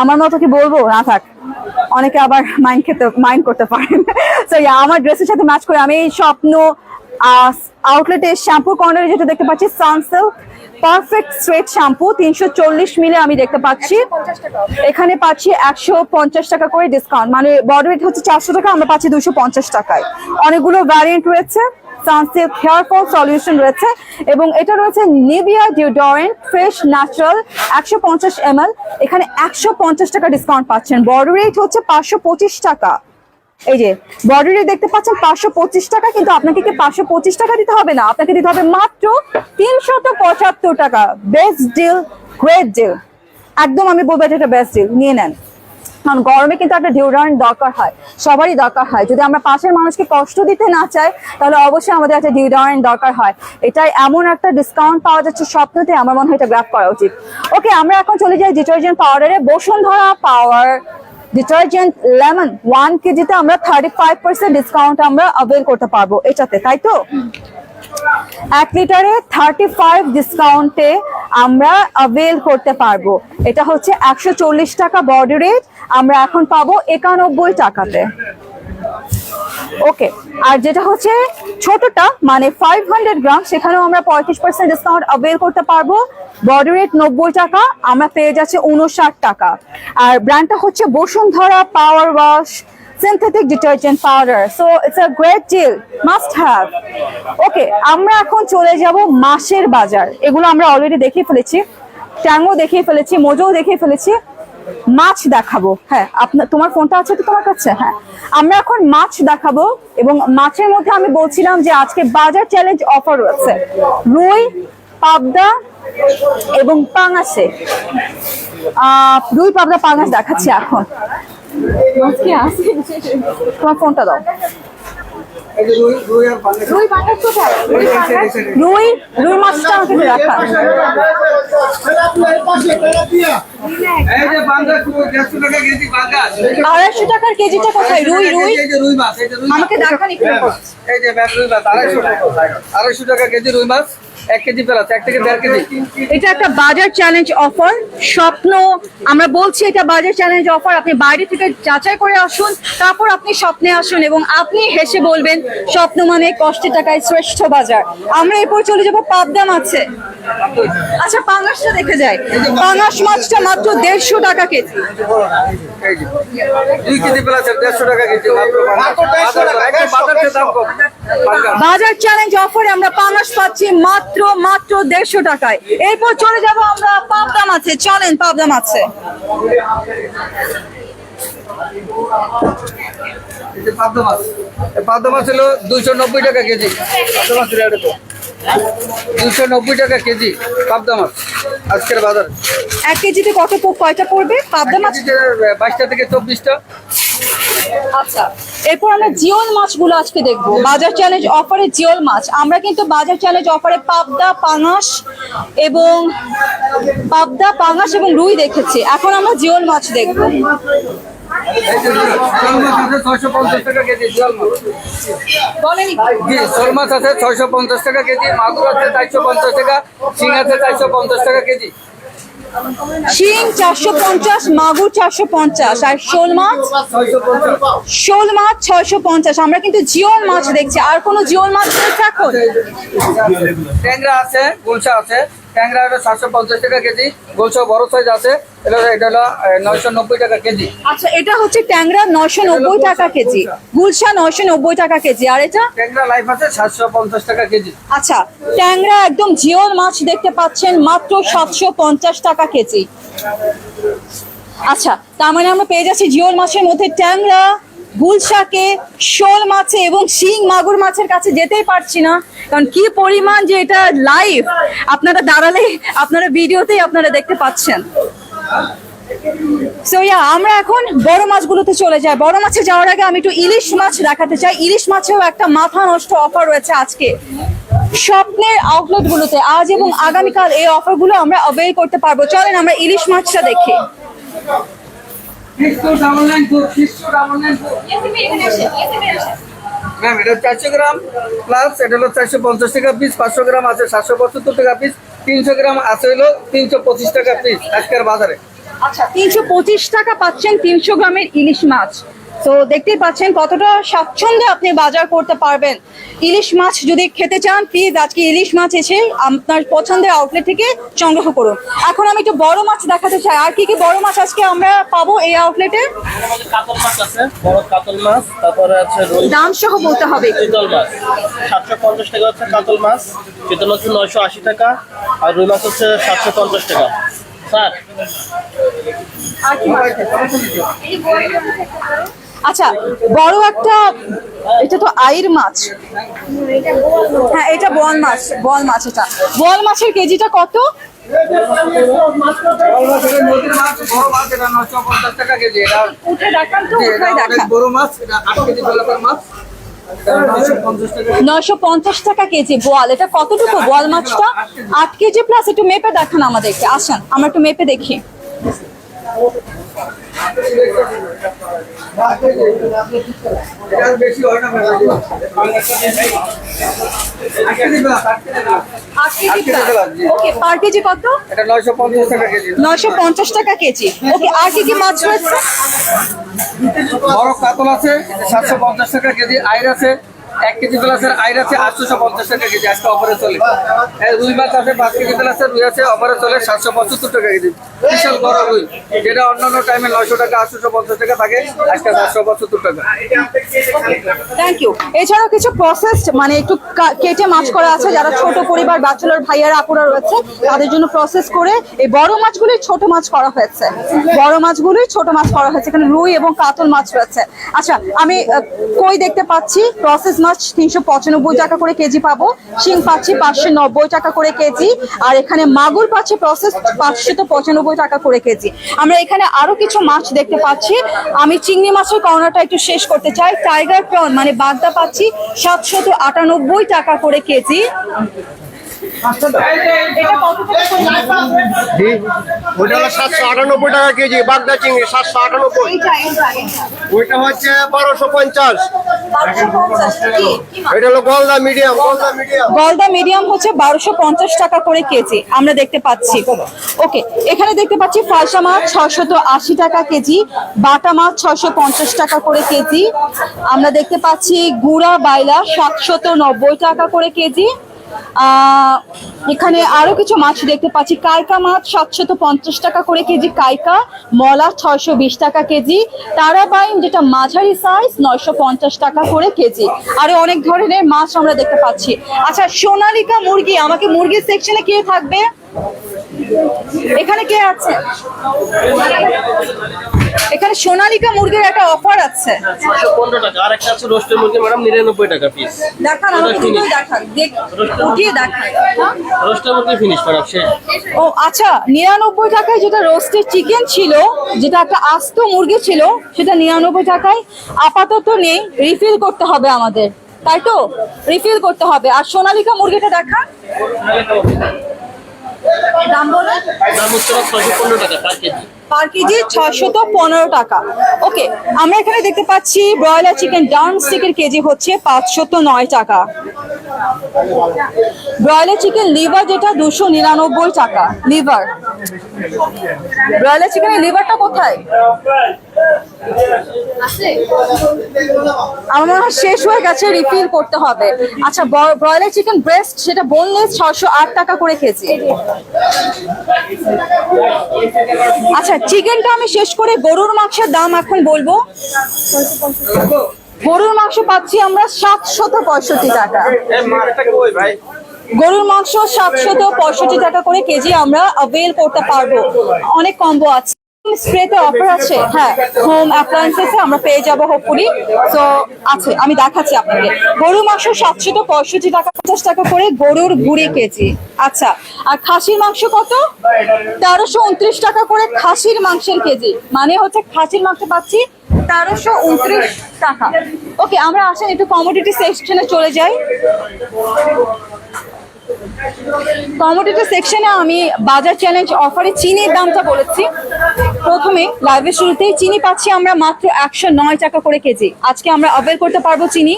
আমার মতো কি বলবো? না থাক, অনেকে আবার মাইন্ড করতে পারেন। সো আমার ড্রেসের সাথে ম্যাচ করে আমি এই স্বপ্ন আউটলেটের শ্যাম্পু কর্নারে যেটা দেখতে পাচ্ছি সানসিল্ক পারফেক্ট স্ট্রেট শ্যাম্পু 340 মিলি আমি দেখতে পাচ্ছি। 50 টাকা অফ। এখানে পাচ্ছি 150 টাকা করে ডিসকাউন্ট, মানে বডি রেট হচ্ছে 400 টাকা, আমরা পাচ্ছি 250 টাকায়। অনেকগুলো ভ্যারিয়েন্ট রয়েছে, সানসিল্ক হেয়ার ফল সলিউশন রয়েছে, এবং এটা রয়েছে Nivea deodorant fresh natural 150 ml, এখানে 150 টাকা ডিসকাউন্ট পাচ্ছেন। বডি রেট হচ্ছে 525 টাকা। এই যে বডি রেট দেখতে পাচ্ছেন 525 টাকা, কিন্তু আপনাকে কি 525 টাকা দিতে হবে না, আপনাকে দিতে হবে মাত্র 375 টাকা। বেস্ট ডিল, গ্রেট ডিল, একদম আমি বলবো এটা বেস্ট ডিল, নিয়ে নেন। কারণ গরমে কিন্তু একটা ডিওডোরেন্ট দরকার হয়, সবারই দরকার হয়। যদি আমরা পাশের মানুষকে কষ্ট দিতে না চাই তাহলে অবশ্যই আমাদের একটা ডিওডোরেন্ট দরকার হয়। এটাই এমন একটা ডিসকাউন্ট পাওয়া যাচ্ছে স্বপ্নতে, আমার মনে হয় এটা গ্র্যাব করা উচিত। ওকে, আমরা এখন চলে যাই ডিটারজেন্ট পাউডারে। বসুন্ধরা পাওয়ার ডিটারজেন্ট লেমন 1 কেজিতে আমরা 35% ডিসকাউন্ট আমরা অ্যাভেল করতে পারবো এটাতে, তাই তো? 1 লিটারে 35 ডিসকাউন্টে আমরা অ্যাভেল করতে পারবো। এটা হচ্ছে 140 টাকা বডি রেট, আমরা এখন পাবো 91 টাকাতে। ওকে, আর যেটা হচ্ছে ছোটটা মানে 500 গ্রাম, সেখানেও আমরা 35% ডিসকাউন্ট অ্যাভেল করতে পারবো। বডি রেট 90 টাকা, আমরা পেয়ে যাচ্ছে 59 টাকা। আর ব্র্যান্ডটা হচ্ছে বসুন্ধরা পাওয়ার wash synthetic detergent powder, so it's a great deal, must have. ওকে, আমরা এখন চলে যাব মাছের বাজার। এগুলো আমরা অলরেডি দেখিয়ে ফেলেছি, ট্যাঙ্গো দেখিয়ে ফেলেছি, মোজো দেখিয়ে ফেলেছি, মাছ দেখাবো। হ্যাঁ, তোমার ফোনটা আছে তো তোমার কাছে? হ্যাঁ, আমরা এখন মাছ দেখাবো, এবং মাছের মধ্যে আমি বলছিলাম যে আজকে বাজার চ্যালেঞ্জ অফার রয়েছে রুই, পাবদা এবং পাঙাশে। রুই, পাবদা, পাঙাশ দেখাচ্ছি এখন। তোমার ফোনটা দাও। এই যে রুই আর পাঙ্গাস। রুই পাঙ্গাস কোথায়? রুই পাঙ্গাস রুই মাছটা আমাকে রাখা। এই যে পাঙ্গাস 150 টাকা কেজি পাঙ্গাস। 250 টাকার কেজিটা কোথায়? রুই এই যে রুই মাছ, এই যে রুই মাছ। আমাকে দেখান একটু। এই যে ব্যাগ রুই মাছ 250 টাকা। 250 টাকা কেজি রুই মাছ, 1 কেজি প্লাস 1 থেকে 1.5 কেজি। এটা একটা বাজার চ্যালেঞ্জ অফার। স্বপ্ন, আমরা বলছি এটা বাজার চ্যালেঞ্জ অফার। আপনি বাইরে থেকে যাচাই করে আসুন, তারপর আপনি স্বপ্নে আসুন এবং আপনি হেসে বলবেন স্বপ্ন মানে কষ্টের টাকায় শ্রেষ্ঠ বাজার। আমরা এরপর চলে যাব পাবদা মাছে। আচ্ছা, পাঙ্গাসটা দেখে যাই। পাঙ্গাস মাছটা মাত্র 150 টাকা কেজি। এই যে 2 কেজি প্লাস 150 টাকা কেজি মাত্র। একদম বাজারের দাম কম পাঙ্গাস। বাজার চ্যালেঞ্জ অফারে আমরা পাঙ্গাস পাচ্ছি মাত্র 150 টাকায়। এরপর চলে যাব আমরা পাবদা মাছে। চলেন পাবদা মাছে। এই যে পাবদা মাছ, এই পাবদা মাছ হলো 290 টাকা কেজি। পাবদা মাছ রেট তো 290 টাকা কেজি পাবদা মাছ আজকের বাজার। 1 কেজিতে কয়টা পড়বে পাবদা মাছ? 22টা থেকে 24টা। আচ্ছা, এরপর আমরা জিওল মাছগুলো আজকে দেখবো। বাজার চ্যালেঞ্জ অফারে জিওল মাছ। আমরা কিন্তু বাজার চ্যালেঞ্জ অফারে পাবদা, পাঙ্গাস এবং রুই দেখেছি। এখন আমরা জিওল মাছ দেখবো। এই যে শোল মাছ আছে 650 টাকা কেজি। জিওল মাছ বলেন জি, শোল মাছ আছে 650 টাকা কেজি। মাগুর আছে 450 টাকা, শিং আছে 450 টাকা কেজি। শিং 450, মাগুর 450 আর শোল মাছ 650। আমরা কিন্তু জিওল মাছ দেখছি। আর কোনো জিওল মাছ রয়েছে এখন? ট্যাংরা আছে, গুলশা আছে। ট্যাংরা হলো 750 টাকা কেজি। গুলশা বড় সাইজ আছে, এটা হলো 990 টাকা কেজি। আচ্ছা, এটা হচ্ছে ট্যাংরা 990 টাকা কেজি, গুলশা 990 টাকা কেজি। আর এটা ট্যাংরা লাইফ আছে 750 টাকা কেজি। আচ্ছা, ট্যাংরা একদম জিওল মাছ দেখতে পাচ্ছেন মাত্র 750 টাকা কেজি। আচ্ছা, তার মানে আমরা পেয়ে যাচ্ছি জিওল মাছের মধ্যে ট্যাংরা, গুলশাকে, শোল মাছে এবং শিং মাগুর মাছের কাছে যেতেই পারছি না, কারণ কি পরিমাণ যে এটা লাইভ, আপনারা দাঁড়ালে আপনারা ভিডিওতেই আপনারা দেখতে পাচ্ছেন। সো আমরা এখন বড় মাছগুলোতে চলে যাই। বড় মাছে যাওয়ার আগে আমি একটু ইলিশ মাছ দেখাতে চাই। ইলিশ মাছেও একটা মাথা নষ্ট অফার রয়েছে আজকে স্বপ্নের আউটলেট গুলোতে। আজ এবং আগামীকাল এই অফার গুলো আমরা অ্যাভেল করতে পারবো। চলেন আমরা ইলিশ মাছটা দেখি। ম্যাম, এটা 400 গ্রাম প্লাস, এটা হলো 450 টাকা পিস। 500 গ্রাম আছে 775 টাকা পিস। 300 গ্রাম আছে হলো 325 টাকা পিস আজকের বাজারে। আচ্ছা, 325 টাকা পাচ্ছেন 300 গ্রামের ইলিশ মাছ। তো দেখতেই পাচ্ছেন কতটা স্বাচ্ছন্দ্যে আপনি বাজার করতে পারবেন। ইলিশ মাছ যদি খেতে চান, প্লিজ আজকে ইলিশ মাছ এসে আপনার পছন্দের আউটলেট থেকে সংগ্রহ করুন। এখন আমি একটু বড় মাছ দেখাতে চাই। আর কি কি বড় মাছ আজকে আমরা পাবো এই আউটলেটে? কাতল মাছ আছে, বড় কাতল মাছ, তারপরে আছে রুই দাম সহ বলতে হবে। চিতল মাছ 750 টাকা হচ্ছে কাতল মাছ, চিতল হচ্ছে 980 টাকা, আর রুই মাছ হচ্ছে 750 টাকা। স্যার আর কি মাছ? আচ্ছা, বড় একটা, এটা তো আইর মাছ। হ্যাঁ, এটা বোয়াল মাছ। এটা বোয়াল মাছের কেজিটা কত? নদীর মাছ, বড় মাছ, এটা 950 টাকা কেজি। এটা উঠে দেখান তো, জি, এটা উঠাই অনেক দেখান। বড় মাছ, এটা 8 কেজি গোলাকার মাছ। এটা 950 টাকা। 950 টাকা কেজি বোয়াল। এটা কতটুকু বোয়াল মাছটা? 8 কেজি প্লাস। একটু মেপে দেখান আমাদেরকে। আসেন আমরা একটু মেপে দেখি। এটা বেশি হয় না ma'am. 8 KG plus, 8 KG plus. 8 KG KG plus, জি। ওকে, পার কেজি কত? এটা 950 টাকা কেজি। 950 টাকা কেজি। ওকে, আর কি কি মাছ রয়েছে? বড় কাতল আছে 750 টাকা কেজি। আইর আছে 1 কেজি প্লাসের আইর আছে 850 টাকা কেজি, আজকে অফারে চলে। রুই মাছ আছে 5 কেজি প্লাসের রুই আছে, অফারে চলে 775 টাকা কেজি। বিশাল বড় রুই, যেটা অন্যান্য টাইমে 900 টাকা 850 টাকা থাকে, আজকে 775 টাকা। Thank you. এছাড়াও কিছু প্রসেসড মানে একটু কেটে মাছ করা আছে, যারা ছোট পরিবার ব্যাচেলর ভাইয়ারা আপুরা রয়েছে তাদের জন্য প্রসেস করে এই বড় মাছগুলোই ছোট মাছ করা হয়েছে। এখানে রুই এবং কাতল মাছ রয়েছে। আচ্ছা, আমি কই দেখতে পাচ্ছি প্রসেস মাছ মাছ 395 টাকা করে কেজি পাবো, শিং পাচ্ছি 590 টাকা করে কেজি, আর এখানে মাগুর পাচ্ছি প্রসেস 595 টাকা করে কেজি। আমরা এখানে আরো কিছু মাছ দেখতে পাচ্ছি। আমি চিংড়ি মাছের কর্নারটা একটু শেষ করতে চাই। টাইগার প্রন মানে বাগদা পাচ্ছি 798 টাকা করে কেজি। এটা কত টাকা করে? জি, ওটা হলো 798 টাকা কেজি বাগদা চিংড়ি, 798। ওইটা হচ্ছে 1250। 1250 কি মাছ? এটা হলো গলদা মিডিয়াম, গলদা মিডিয়াম হচ্ছে 1250 টাকা করে কেজি আমরা দেখতে পাচ্ছি। ওকে, এখানে দেখতে পাচ্ছি ফালসা মাছ 680 টাকা কেজি, বাটা মাছ 650 টাকা করে কেজি। আমরা দেখতে পাচ্ছি গুড়া বাইলা 790 টাকা করে কেজি। এখানে আরো কিছু মাছ দেখতে পাচ্ছি। কাইকা মাছ 750 টাকা করে কেজি কাইকা, মলা 620 টাকা কেজি, তারাবাইন যেটা মাঝারি সাইজ 950 টাকা করে কেজি। আরো অনেক ধরনের মাছ আমরা দেখতে পাচ্ছি। আচ্ছা, সোনালিকা মুরগি, আমাকে মুরগির সেকশনে কে থাকবে? এখানে কে আছে? এখানে সোনালিকা মুরগির একটা অফার আছে। 615 টাকা। আর একটা আছে রোস্টের মুরগি ম্যাডাম 99 টাকা পিস। দেখান, আমাকে দুটোই দেখান, উঠিয়ে দেখান। রোস্টের মুরগি ফিনিশ ম্যাডাম শেষ। ও আচ্ছা, 99 টাকায় যেটা রোস্টেড চিকেন ছিল, যেটা একটা আস্ত মুরগি ছিল, সেটা 99 টাকায় আপাতত নেই, রিফিল করতে হবে আমাদের, তাই তো? রিফিল করতে হবে। আর সোনালিকা মুরগিটা দেখান, দাম বলেন। দাম হচ্ছে 615 টাকা পার কেজি। পার কেজি 615 টাকা। ওকে, আমরা এখানে দেখতে পাচ্ছি ব্রয়লার চিকেন ডার্ম স্টিকের কেজি হচ্ছে 509 টাকা। ব্রয়লার চিকেন লিভার যেটা 299 টাকা। লিভার, ব্রয়লার চিকেনের লিভারটা কোথায়? আমার মনে হয় শেষ হয়ে গেছে, রিফিল করতে হবে। আচ্ছা, ব্রয়লার চিকেন ব্রেস্ট সেটা বোনলেস 608 টাকা করে কেজি। আচ্ছা, চিকেনটা আমি শেষ করে গরুর মাংসের দাম এখন বলবো। গরুর মাংস পাচ্ছি আমরা 765 টাকা। গরুর মাংস 765 টাকা করে কেজি আমরা অ্যাভেল করতে পারবো। অনেক কম্বো আছে, স্প্রেতে অফার আছে। হ্যাঁ, হোম অ্যাপ্লায়েন্সেসে আমরা পেয়ে যাবো হোপফুলি। তো আছে, আমি দেখাচ্ছি আপনাকে। গরুর মাংস 765 টাকা, 50 টাকা করে গরুর গুঁড়ি কেজি। আচ্ছা, আর খাসির মাংস কত? 1329 টাকা করে খাসির মাংসের কেজি। মানে হচ্ছে খাসির মাংস পাচ্ছি 1329 টাকা। ওকে, আমরা আসেন একটু কমোডিটি সেকশনে চলে যাই। কমোডিটি সেকশনে আমি বাজার চ্যালেঞ্জ অফারে চিনির দামটা বলেছি। প্রথমে লাইভের শুরুতেই চিনি পাচ্ছি আমরা মাত্র 109 টাকা করে কেজি। আজকে আমরা অ্যাভেল করতে পারবো চিনি,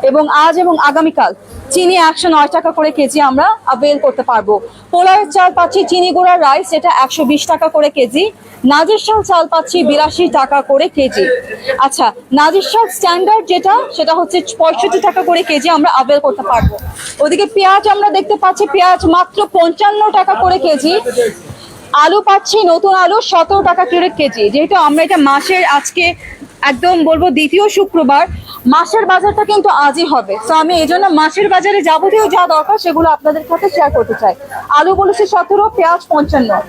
এবং আজ এবং আগামীকাল চিনি 109 টাকা করে কেজি আমরা অ্যাভেল করতে পারবো। পোলার চাল পাচ্ছি চিনি গুঁড়া রাইস, এটা 120 টাকা করে কেজি। নাজির শাল চাল পাচ্ছি 82 টাকা করে কেজি। আচ্ছা, নাজির শাল স্ট্যান্ডার্ড যেটা, সেটা হচ্ছে 65 টাকা করে কেজি আমরা অ্যাভেল করতে পারবো। ওদিকে পেঁয়াজ আমরা দেখতে পাচ্ছি, পেঁয়াজ মাত্র 55 টাকা করে কেজি। আলু পাচ্ছি নতুন আলু 17 টাকা করে কেজি। যেহেতু আমরা এটা মাসের আজকে একদম বলবো দ্বিতীয় শুক্রবার, মাসের বাজারটা কিন্তু আজই হবে। তো আমি এই জন্য মাসের বাজারে যাবতীয় যা দরকার সেগুলো আপনাদের সাথে শেয়ার করতে চাই। আলু বলেছি 17, পেঁয়াজ 55।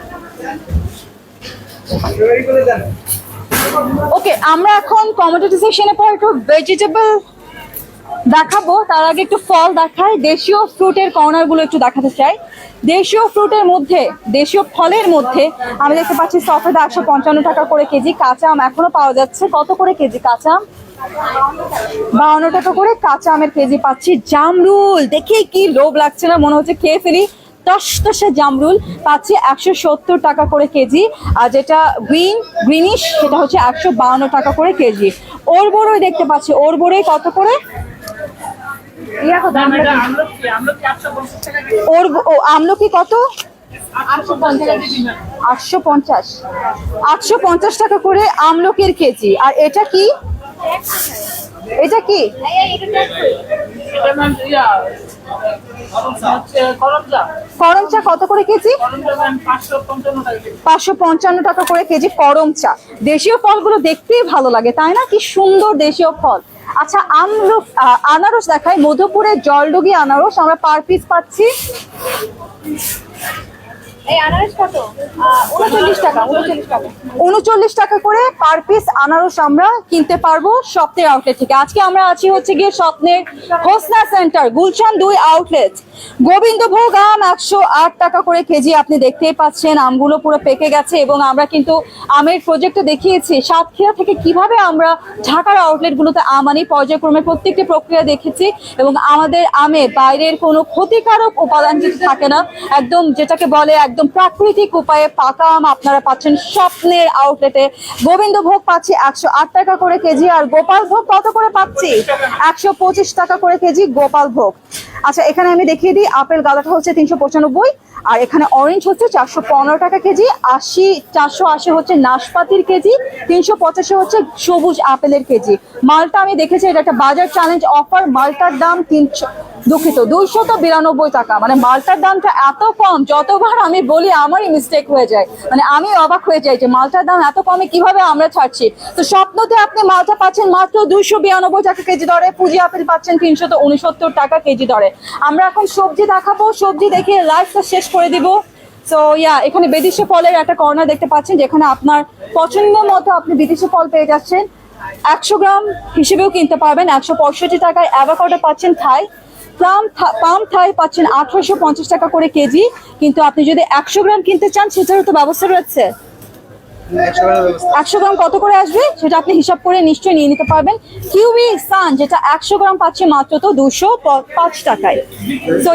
ওকে, আমরা এখন কমোডিটি সেকশনে পর একটু ভেজিটেবল দেখাবো। তার আগে একটু ফল দেখাই। দেশীয় ফ্রুটের কর্নার গুলো একটু দেখাতে চাই। দেশীয় ফ্রুটের মধ্যে, দেশীয় ফলের মধ্যে আমি দেখতে পাচ্ছি সফেদা 155 টাকা করে কেজি। কাঁচা আম এখনো পাওয়া যাচ্ছে। কত করে কেজি কাঁচা আম? 52 টাকা করে কাঁচা আমের কেজি পাচ্ছি। জামরুল দেখে কি লোভ লাগছে না, মনে হচ্ছে খেয়ে ফেলি। টসটসে জামরুল পাচ্ছি 170 টাকা করে কেজি। আর যেটা গ্রিনিশ সেটা হচ্ছে 152 টাকা করে কেজি। ওর বড়ই দেখতে পাচ্ছি, ওর বড়ই কত করে? আমলকি কত? 850 টাকা করে আমলকির কেজি। আর এটা কি? এটা কি? করম চা কত করে কেজি? 555 টাকা করে কেজি করম চা। দেশীয় ফলগুলো দেখতেই ভালো লাগে, তাই না? কি সুন্দর দেশীয় ফল। আচ্ছা, আনারস দেখাই। মধুপুরের জলডুগি আনারস আমরা পার পিস পাচ্ছি এই আনারস কত? 39 টাকা, 39 টাকা। 39 টাকা করে পার পিস আনারস আমরা কিনতে পারবো স্বপ্নের আউটলেট থেকে। আজকে আমরা আছি হচ্ছে গিয়ে স্বপ্নের হোসনা সেন্টার, গুলশান 2 আউটলেট। গোবিন্দভোগ আম 108 টাকা করে কেজি, আপনি দেখতেই পাচ্ছেন আমগুলো পুরো পেকে গেছে। এবং আমরা কিন্তু আমের প্রজেক্টে দেখিয়েছি সাতক্ষীরা থেকে কিভাবে আমরা ঢাকার আউটলেটগুলোতে আম আনি, পর্যায়ক্রমে প্রত্যেকটি প্রক্রিয়া দেখেছি। এবং আমাদের আমে বাইরের কোনো ক্ষতিকারক উপাদান কিছু থাকে না, একদম যেটাকে বলে একদম প্রাকৃতিক উপায়ে পাকা আম আপনারা পাচ্ছেন স্বপ্নের আউটলেটে। গোবিন্দভোগ পাচ্ছি 108 টাকা করে কেজি, আর গোপাল ভোগ কত করে পাচ্ছি? 125 টাকা করে কেজি গোপাল ভোগ। আচ্ছা, এখানে আমি দেখিয়ে দিই, আপেল গাদাটা হচ্ছে 395, আর এখানে অরেঞ্জ হচ্ছে 415 টাকা কেজি, 480 হচ্ছে নাশপাতির কেজি, 385 হচ্ছে সবুজ আপেলের কেজি। মালটা আমি দেখেছি এটা একটা বাজার চ্যালেঞ্জ অফার, মালটার দাম 292 টাকা। মানে মালটার দামটা এত কম, যতবার আমি বলি আমারই মিস্টেক হয়ে যায়, মানে আমি অবাক হয়ে যাই যে মালটার দাম এত কমে কিভাবে আমরা ছাড়ছি। তো স্বপ্নতে আপনি মালটা পাচ্ছেন মাত্র 292 টাকা কেজি দরে, পুঁজি আপেল পাচ্ছেন 369 টাকা কেজি দরে। আমরা এখন সবজি দেখাবো, সবজি দেখে লাইভটা শেষ করে দিব। সো এখানে বিদেশি ফলের একটা কর্নার দেখতে পাচ্ছেন, যেখানে আপনার পছন্দ মতো আপনি বিদেশি ফল পেয়ে যাচ্ছেন। 100 গ্রাম হিসেবেও কিনতে পারবেন 165 টাকায়। অ্যাভোকাডো পাচ্ছেন থাই, পাম থাই পাচ্ছেন 1850 টাকা করে কেজি। কিন্তু আপনি যদি 100 গ্রাম কিনতে চান সেটারও তো ব্যবস্থা রয়েছে। 100 গ্রাম কত করে আসবে সেটা আপনি হিসাব করে নিশ্চয়ই নিয়ে নিতে পারবেন। কিউই সান যেটা 100 গ্রাম পাচ্ছে মাত্র তো 205 টাকায়। সো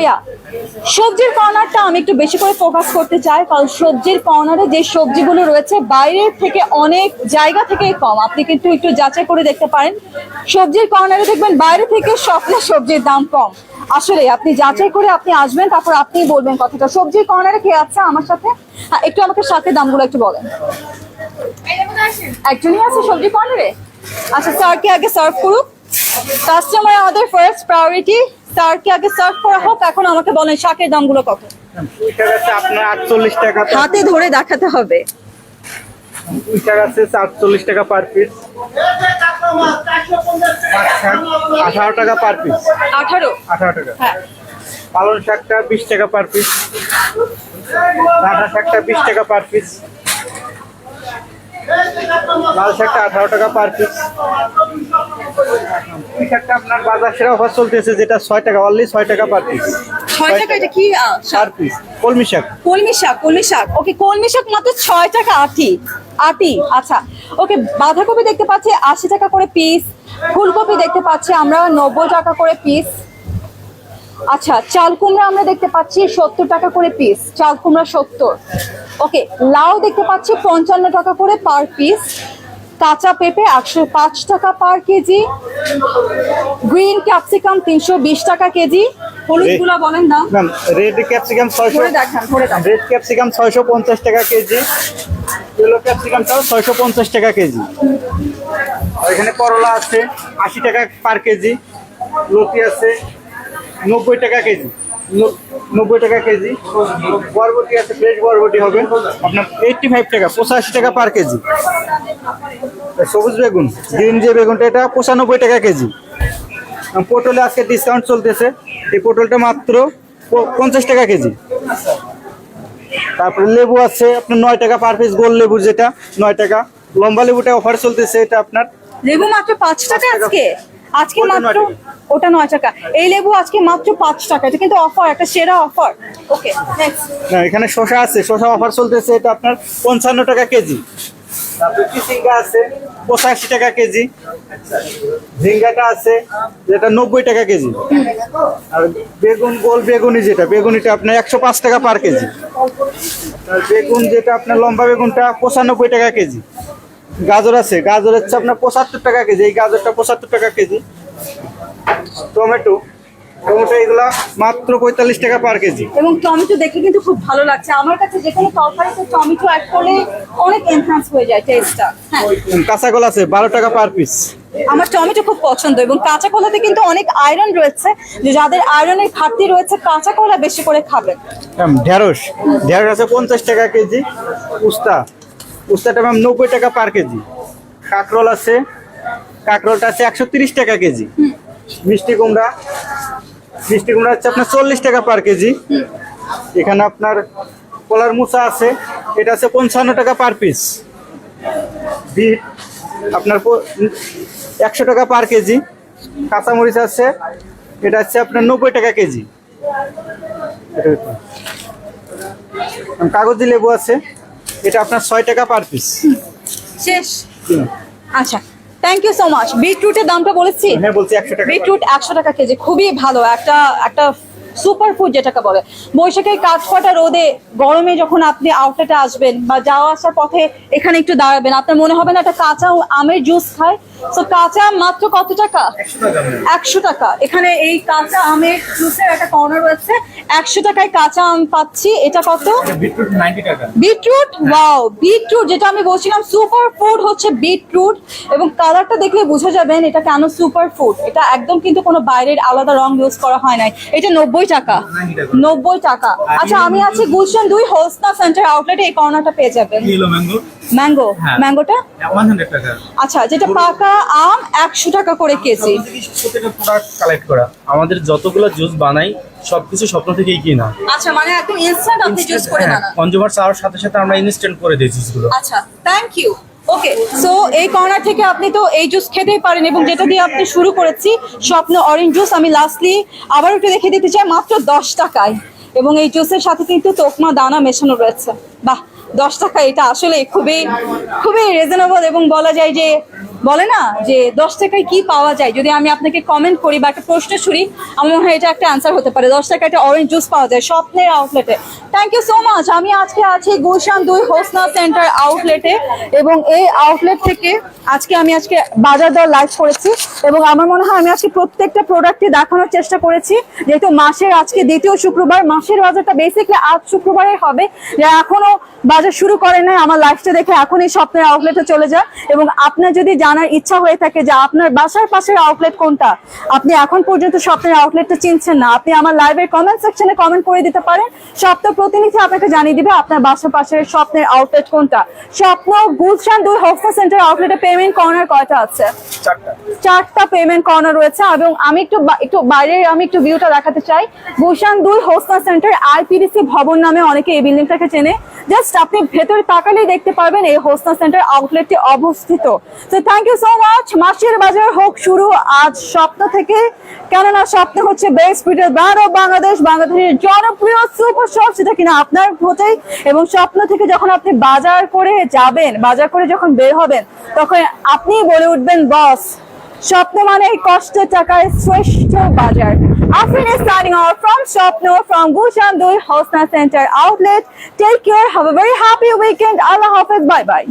সবজির কর্নারটা আমি একটু বেশি করে ফোকাস করতে চাই, কারণ সবজির কর্নারে যে সবজিগুলো রয়েছে বাইরের থেকে অনেক জায়গা থেকেই কম। আপনি কিন্তু একটু যাচাই করে দেখতে পারেন, সবজির কর্নারে দেখবেন বাইরে থেকে স্বপ্নের সবজির দাম কম। আসলে আপনি যাচাই করে আপনি আসবেন, তারপর আপনি বলবেন কথাটা। সবজির কর্নারে কে আছে আমার সাথে? হ্যাঁ, একটু আমাকে সাথে দামগুলো একটু বলেন। একজনই আছে সবজি কর্নারে? আচ্ছা, স্যারকে আগে সার্ভ করুক, কাস্টমার আমাদের ফার্স্ট প্রায়োরিটি। স্যারকে আগে সার্ভ করা হোক। এখন আমাকে বলেন শাকের দামগুলো কত? আপনার 48 টাকা, হাতে ধরে দেখাতে হবে। 48 টাকা পার পিস, 18 টাকা পার পিস, 18 টাকা। হ্যাঁ। পালং শাকটা 20 টাকা পার পিস, ডাঁটা শাকটা 20 টাকা পার পিস, লাল শাকটা 18 টাকা পার পিস। এই শাকটা আপনার বাজার সেরা অফার চলতেছে, যেটা 6 টাকা, অনলি 6 টাকা পার পিস। 6 টাকা? এটা কি পার পিস কলমি শাক। কলমি শাক, কলমি শাক। ওকে, কলমি শাক মাত্র 6 টাকা আটি। আচ্ছা, ওকে। বাঁধাকপি দেখতে পাচ্ছি 80 টাকা করে পিস। ফুলকপি দেখতে পাচ্ছি আমরা 90 টাকা করে পিস। আচ্ছা, চাল কুমড়া আমরা দেখতে পাচ্ছি 70 টাকা করে পিস, চাল কুমড়া 70। ওকে, লাউ দেখতে পাচ্ছি 55 টাকা করে পার পিস। কাঁচা পেঁপে 105 টাকা পার কেজি। গ্রিন ক্যাপসিকাম 320 টাকা কেজি। হলুদগুলো বলেন দাম। ম্যাম, রেড ক্যাপসিকাম 600, ধরে দেখান, ধরে দেখান। রেড ক্যাপসিকাম 650 টাকা কেজি, ইয়েলো ক্যাপসিকামটাও 650 টাকা কেজি। আর এখানে করলা আছে 80 টাকা পার কেজি, লতি আছে 90 টাকা কেজি, 90 টাকা কেজি। বরবটি আছে, ফ্রেশ বরবটি হবে আপনার 85 টাকা, 85 টাকা পার কেজি। সবুজ বেগুন, গ্রিন যে বেগুনটা, এটা 95 টাকা কেজি। পটলে আজকে ডিসকাউন্ট চলতেছে, এই পটলটা মাত্র 50 টাকা কেজি। তারপরে লেবু আছে আপনার 9 টাকা পার পিস, গোল লেবুর যেটা 9 টাকা। লম্বা লেবুটা অফার চলতেছে, এটা আপনার লেবু মাত্র 5 টাকা আজকে ওটা মাত্র। 9 টাকা। ওটা 9 টাকা। এই লেবু আজকে মাত্র 5 টাকা। এটা কিন্তু অফার, একটা সেরা অফার। ওকে, নেক্সট। না, এখানে শসা আছে, শসা অফার চলতেছে, এটা আপনার 55 টাকা কেজি। তারপরে চিচিঙ্গা আছে 85 টাকা কেজি। ঝিঙ্গাটা আছে যেটা 90 টাকা কেজি। আর বেগুন, গোল বেগুনি যেটা, বেগুনিটা আপনার 105 টাকা পার কেজি। আর বেগুন যেটা আপনার লম্বা বেগুনটা 95 টাকা কেজি। গাজর আছে, গাজর হচ্ছে আপনার 75 টাকা কেজি, এই গাজরটা 75 টাকা কেজি। টমেটো এগুলা মাত্র 45 টাকা পার কেজি। এবং টমেটো দেখে কিন্তু খুব ভালো লাগছে আমার কাছে। যে কোনো তরকারিতে টমেটো অ্যাড করলে অনেক এনহান্স হয়ে যায় টেস্টটা। হ্যাঁ, কাঁচা কলা আছে 12 টাকা পার পিস। আমার টমেটো খুব পছন্দ। এবং কাঁচা কলাতে কিন্তু অনেক আয়রন রয়েছে, যে যাদের আয়রনের ঘাটতি রয়েছে কাঁচা কলা বেশি করে খাবেন। ঢেঁড়স আছে 50 টাকা কেজি। উস্তাটা ম্যাম 90 টাকা পার কেজি। কাঁকরোল আছে, কাঁকরোলটা আছে 130 টাকা কেজি। মিষ্টি কুমড়া হচ্ছে আপনার 40 টাকা পার কেজি। এখানে আপনার কলার মুসা আছে, এটা আছে 55 টাকা পার পিস। বিট আপনার 100 টাকা পার কেজি। কাঁচামরিচ আছে, এটা হচ্ছে আপনার 90 টাকা কেজি। কাগজি লেবু আছে, এটা আপনার 6 টাকা পার পিস। শেষ। আচ্ছা, থ্যাংক ইউ সো মাচ। বিটরুটের দামটা বলেছি? হ্যাঁ বলছি 100 টাকা। বিটরুট 100 টাকা কেজি, খুবই ভালো একটা একটা সুপার ফুড যেটাকে বলে। বৈশাখের কাঠফাটা রোদে গরমে যখন আপনি আউটলেটে আসবেন বা যাওয়া আসার পথে এখানে একটু দাঁড়াবেন, আপনার মনে হবে না একটা কাঁচা আমের জুস খায়। তো কাঁচা আম মাত্র কত টাকা? 100 টাকা। এখানে এই কাঁচা আমের জুসের একটা কর্নার রয়েছে, 100 টাকায় কাঁচা আম পাচ্ছি। এটা কত? বিটরুট 90 টাকা। বিটরুট, ওয়াও, বিটরুট যেটা আমি বলছিলাম সুপার ফুড হচ্ছে বিটরুট, এবং কালারটা দেখলে বোঝা যাবেন এটা কেন সুপার ফুড। এটা একদম কিন্তু কোনো বাইরের আলাদা রং ইউজ করা হয় নাই। এটা 90 টাকা। 90 টাকা। আচ্ছা, আমি আছি গুলশান 2 হোসনা সেন্টার আউটলেটে, এই কর্নারটা পেয়ে যাবেন। কিলো ম্যাঙ্গো ম্যাঙ্গো, হ্যাঁ। ম্যাঙ্গোটা 100 টাকা। আচ্ছা, যেটা পাকা আম 100 টাকা করে কেজি। প্রত্যেকটা প্রোডাক্ট কালেক্ট করা। আমাদের যতগুলো জুস বানাই সবকিছু স্বপ্ন থেকেই কিনা। আচ্ছা, মানে একদম ইনস্ট্যান্ট আপনি জুস করে হ্যাঁ, বানান। কনজিউমার চাওয়ার সাথে সাথে আমরা ইনস্ট্যান্ট করে দিই জুসগুলো। আচ্ছা, থ্যাংক ইউ। ওকে, সো এই কর্নার থেকে আপনি তো এই জুস খেতেই পারেন, এবং যেটা দিয়ে আপনি শুরু করেছি স্বপ্ন অরেঞ্জ জুস, আমি লাস্টলি আবার একটু দেখে দিতে চাই মাত্র 10 টাকায়, এবং এই জুসের সাথে কিন্তু তোকমা দানা মেশানো রয়েছে। বাহ, 10 টাকা, এটা আসলে খুবই খুবই রিজনেবল, এবং বলা যায় যে বলে না যে 10 টাকায় কি পাওয়া যায়। যদি আমি আপনাকে কমেন্ট করি বা একটা প্রশ্ন ছুড়ি, আমার মনে হয় এটা একটা অ্যান্সার হতে পারে। 10 টাকায় একটা অরেঞ্জ জুস পাওয়া যায় স্বপ্নের আউটলেটে। Thank you so much. আমি আজকে আছি গুলশান 2 হোসনা সেন্টার আউটলেটে, এবং এই আউটলেট থেকে আজকে বাজার দর লাইভ করেছি, এবং আমার মনে হয় আমি আজকে প্রত্যেকটা প্রোডাক্টই দেখানোর চেষ্টা করেছি। যেহেতু মাসের আজকে দ্বিতীয় শুক্রবার, মাসের বাজারটা বেসিক্যালি আজ শুক্রবারে হবে। যারা এখনো বাজার শুরু করেন নাই, আমার লাইভটা দেখে এখনই স্বপ্নের আউটলেটে চলে যায়। এবং আপনার যদি জানার ইচ্ছা হয়ে থাকে যে আপনার বাসার পাশের আউটলেট কোনটা, আপনি এখন পর্যন্ত স্বপ্নের আউটলেটটা চিনছেন না, আপনি আমার লাইভের কমেন্ট সেকশনে কমেন্ট করে দিতে পারেন। স্বপ্ন প্রতিনিধি আপনাকে জানিয়ে দিবে আপনার বাসার পাশের স্বপ্নের আউটলেট কোনটা। স্বপ্ন গুলশান 2 হোসনা সেন্টার আউটলেটে পেমেন্ট কর্নার কয়টা আছে? 4টা পেমেন্ট কর্নার রয়েছে, এবং আমি একটু বাইরের আমি একটু ভিউটা দেখাতে চাই। গুলশান 2 হোসনা সেন্টার আইপিডিসি ভবন নামে অনেকে এই বিল্ডিংটাকে চেনে। জাস্ট আপনি ভেতরে তাকালেই দেখতে পারবেন এই হোসনা সেন্টার আউটলেটটি অবস্থিত। তো থ্যাংক ইউ সো মাচ। মাসের বাজার হোক শুরু আজ স্বপ্ন থেকে, কেননা স্বপ্ন হচ্ছে best retail brand of Bangladesh, বাংলাদেশের জনপ্রিয় সুপার শপ, সেটা কিনা আপনার ভোটেই। এবং স্বপ্ন থেকে যখন আপনি বাজার করে যাবেন, বাজার করে যখন বের হবেন, তখন আপনি বলে উঠবেন বস, স্বপ্ন মানে কষ্টের টাকায় শ্রেষ্ঠ বাজার। Afrin is signing out from Swapno from Gulshan 2 Hosna Center Outlet. Take care. Have a very happy weekend. Allah Hafiz. Bye bye.